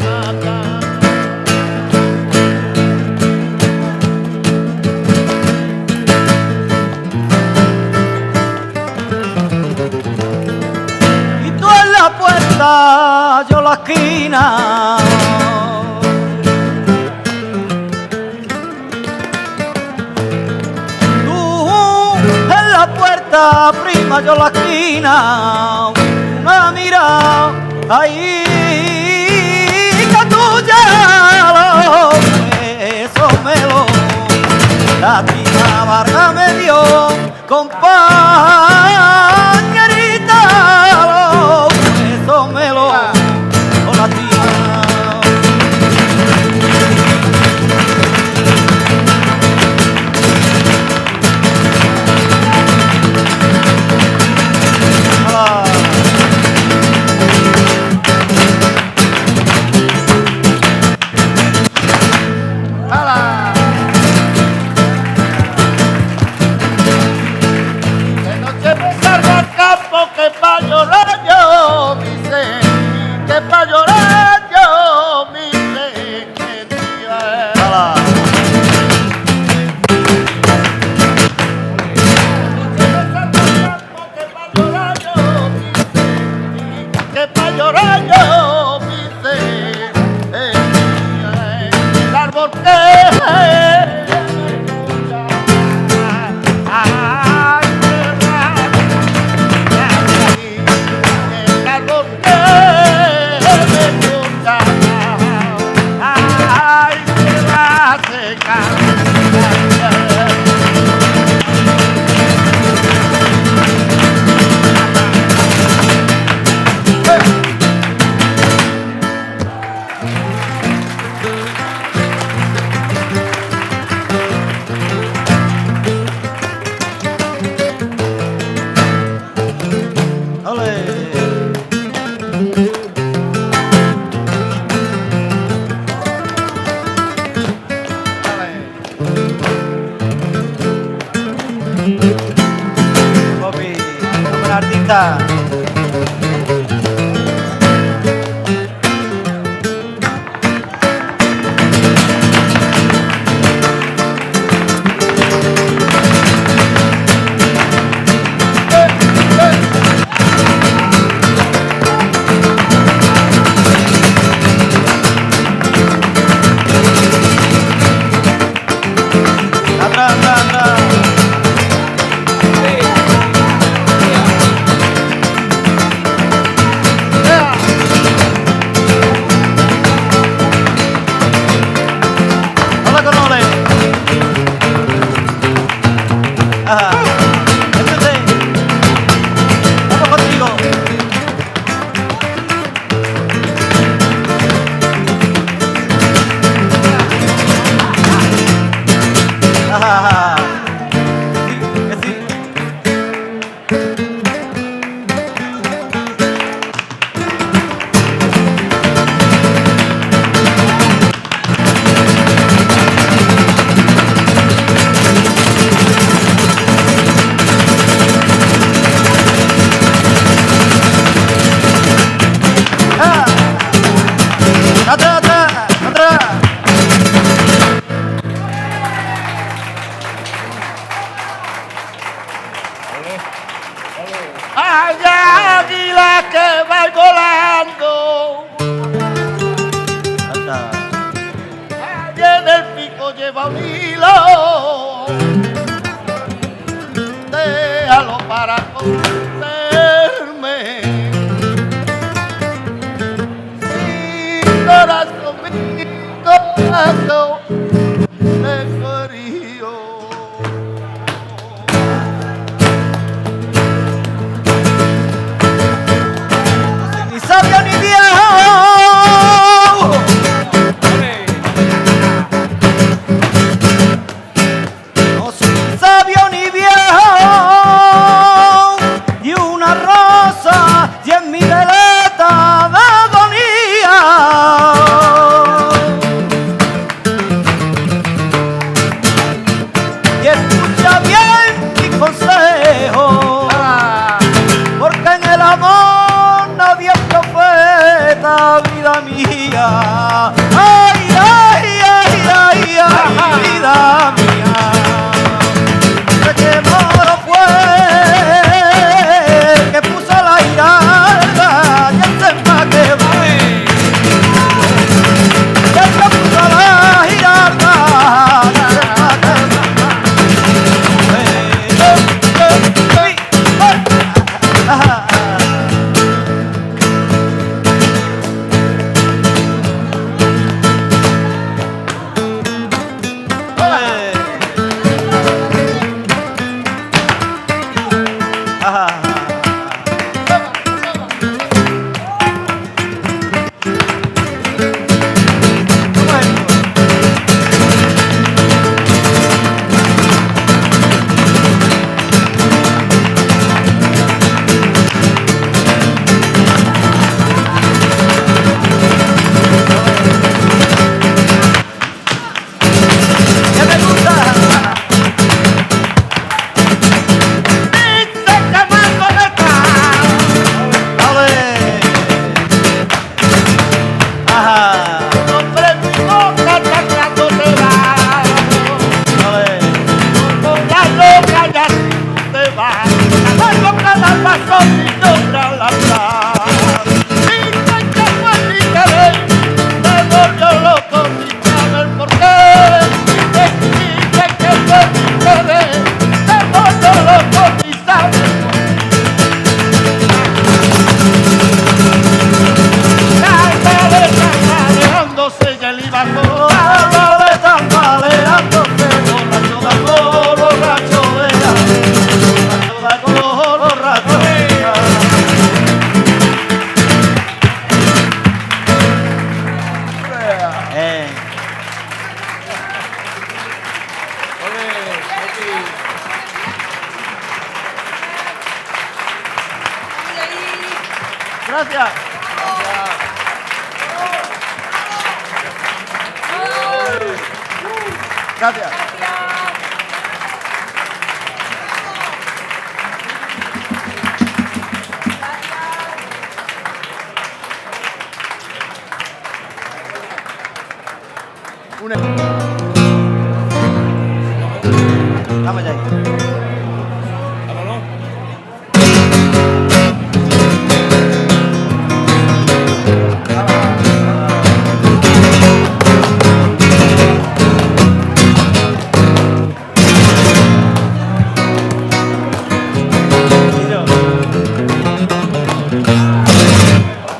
bata. Y tú en la puerta, yo la esquina. Tú en la puerta, prima, yo la esquina. Una mira ahí que tú ya lo eso me lo la tía Vargas me dio, compañerita, eso me lo con la tía. De noche me salgo al campo que pa' llorar yo, mi sé, que pa' llorar yo, mi sé, que tía. Que pa' llorar yo, mi sé, el árbol que el árbol que me pa' mi lado, déjalo para conocerme. Mi corazón, me frío. Ni sabio ni viejo. No soy sabio ni viejo. Y una rosa y en mi veleta de agonía. Y escucha bien mi consejo, porque en el amor nadie es profeta, vida mía. Ay, ay, ay, ay, ay, vida mía. Se quemó no fue que puso la hidalga y el tema que voy. Y el que puso la hidalga. Gracias. Gracias. Vamos allá.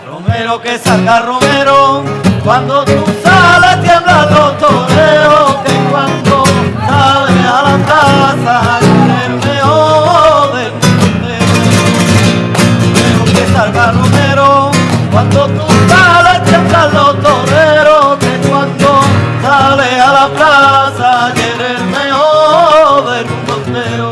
Romero que salga Romero, cuando tú sales tiemblan los toreros, que cuando sales a la plaza el mejor del mundo. Romero que salga Romero, cuando tú sales tiemblan los toreros, que cuando sales a la plaza eres el mejor del mundo entero.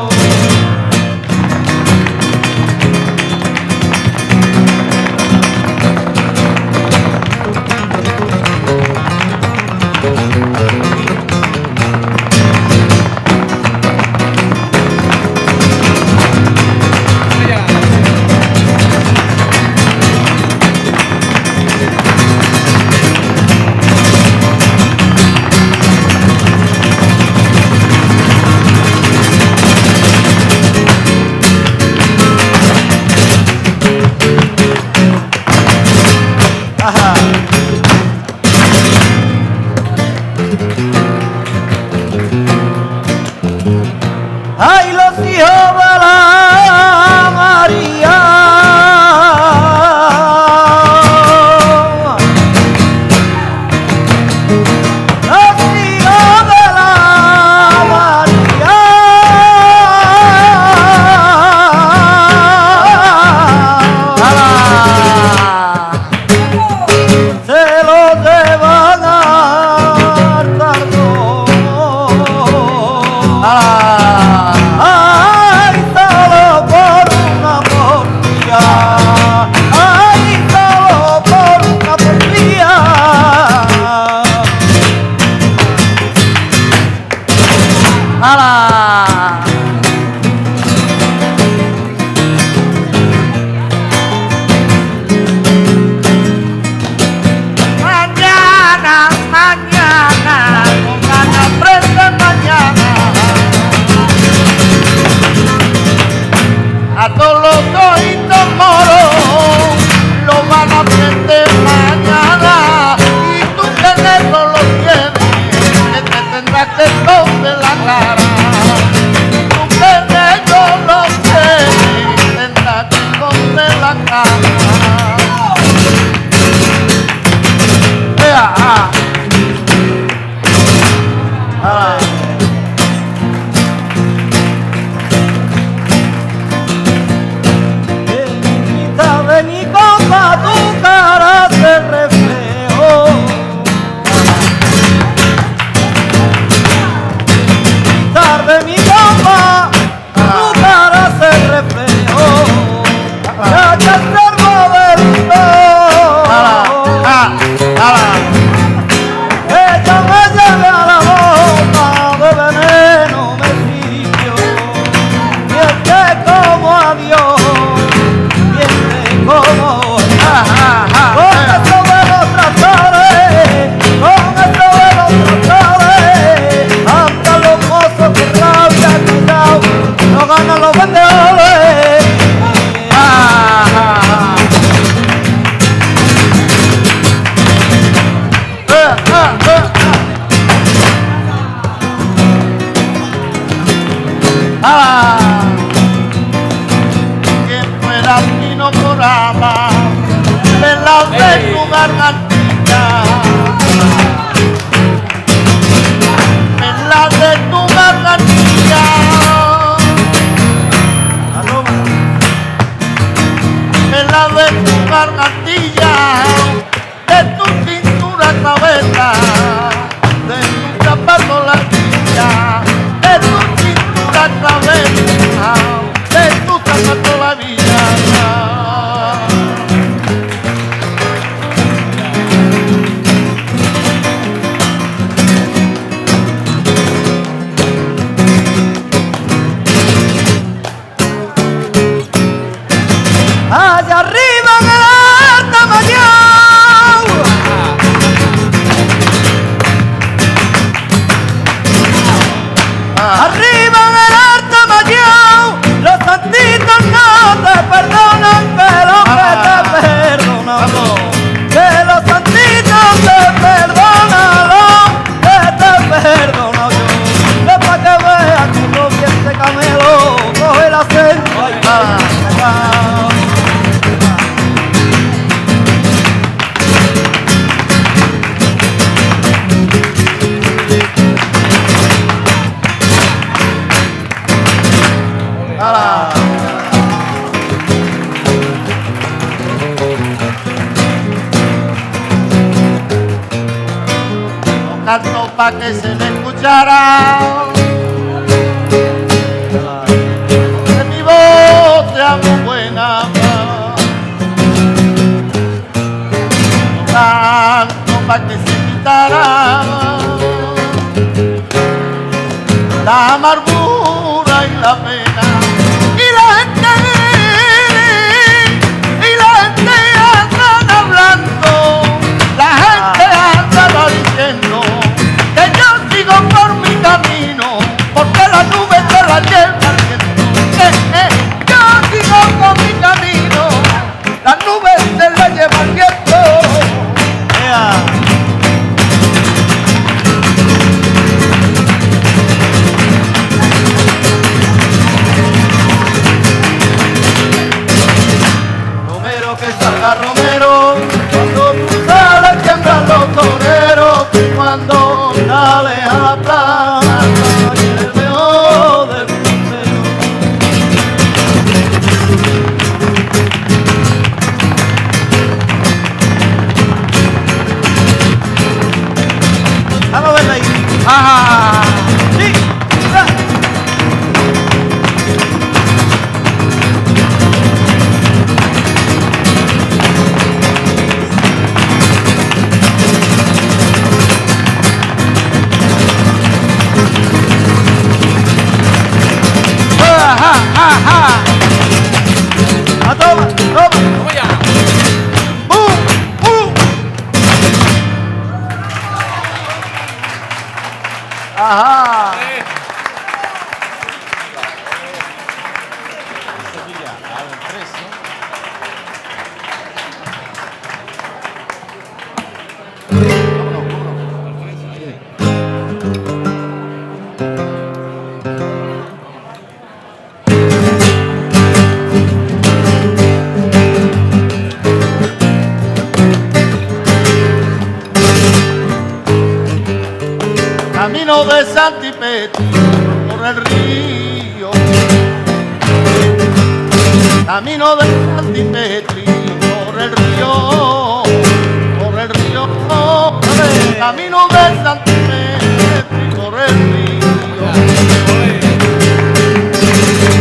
gargantilla, en la de tu gargantilla, en la de tu gargantilla, de tu cintura cabeza, de tu zapato la villa, de tu cintura cabeza, de tu zapato la villa. Allá arriba en el alta mayor, arriba en el alta mayor, los santitos no te perdonan, pero que te perdonan, que los santitos te perdonan, que te perdonan yo, que pa' que veas que no viene ese camelo, coge el acento y va. Canto pa' que se me escuchara, que mi voz sea muy buena. Canto pa' que se quitara la amargura y la pena. Y la gente anda hablando, la gente anda diciendo que yo sigo por mi camino, porque las nubes se las lleva el viento. Yo sigo por mi camino, las nubes se las lleva el viento. Romero que salga Romero, cuando tú sales tiemblan los toreros, cuando sales a la plaza y el veo del crucero. Vamos a verla ahí. ¡Ajá! ¡Sí! Toma, toma. Toma ya. Ajá. Camino de Santipetri por el río, camino de Santipetri por el río, camino de Santipetri por el río.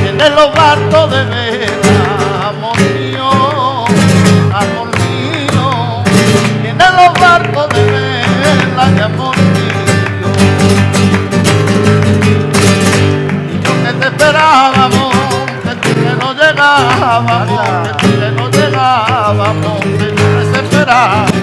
Tienen los barcos de vela, amor mío, tienen los barcos de vela de amor mío. Te esperábamos, que no llegábamos, que no llegábamos, que no desesperábamos.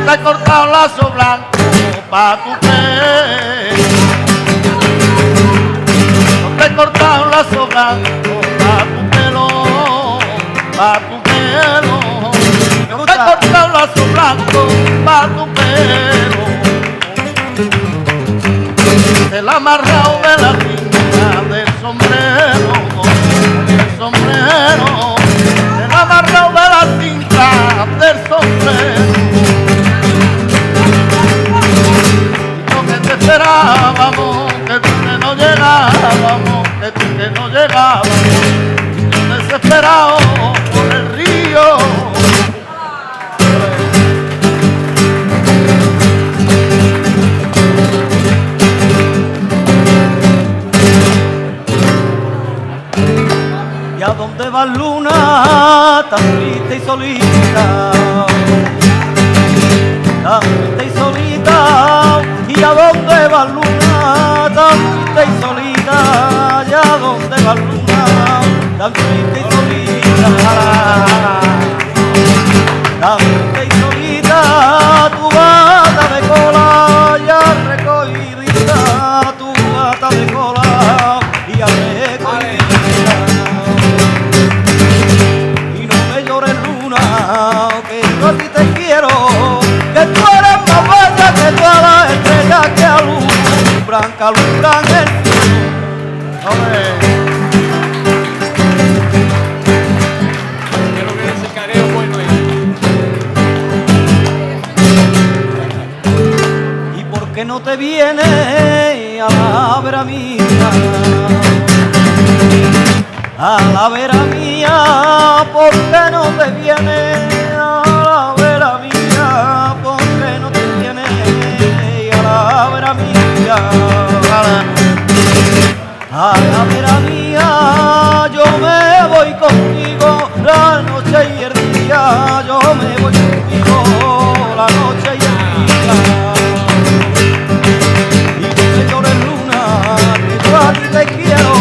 Te he cortado el lazo blanco pa' tu pelo, te he cortado el lazo blanco pa' tu pelo, pa' tu pelo, te he cortado el lazo blanco pa' tu pelo. del amarrado de la cinta del sombrero, del amarrado de la cinta del sombrero. Y lo que te esperábamos, que tú que no llegábamos, que tú que no llegábamos, desesperado por el río. ¿Y a dónde va luna tan triste y solita? Tan triste y solita. ¿Y a dónde va luna tan triste y solita? ¿Y a dónde va luna tan triste y solita? Tan triste y solita, tu bata de cola ya recogidita, tu bata de cola ya recogidita. Y no me llores luna, que yo a ti te quiero, que tú eres más bella que todas las estrellas que alumbran el cielo. Amén. Que no te viene a la vera mía, a la vera mía, ¿por qué no te viene a la vera mía? ¿Por qué no te viene a la vera mía? A la vera mía, yo me voy contigo la noche y el día, yo me voy contigo la noche y el día. A ti te quiero,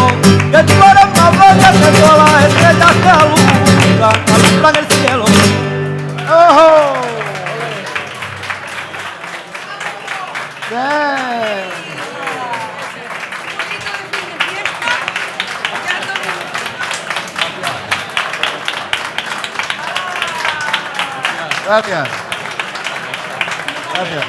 que tú eres más bella que todas las estrellas que alumbran el cielo. ¡Oh! Gracias. Gracias.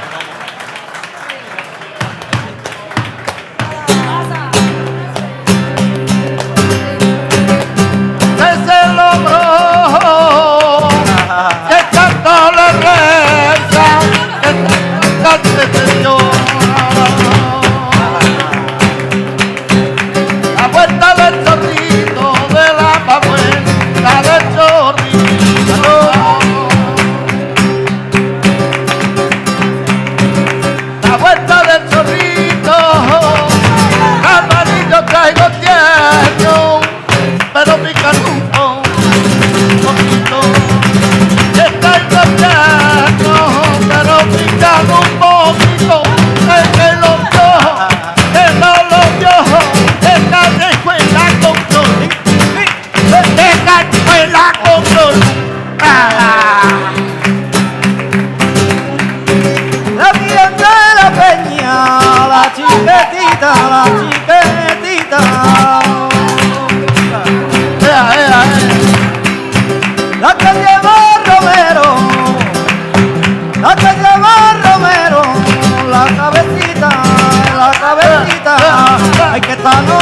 La vuelta del chorrito de la pavuelta del chorrito. La vuelta del chorrito, amarillo traigo tierno, pero pican un poquito. Traigo tierno, pero pican un poquito. El que lo vio, que no lo vio, esta escuela control, esta escuela control. La bien de la peña, la chiquetita, la chiquetita. La que lleva Romero, la que lleva Romero, la cabecita, ay que esta noche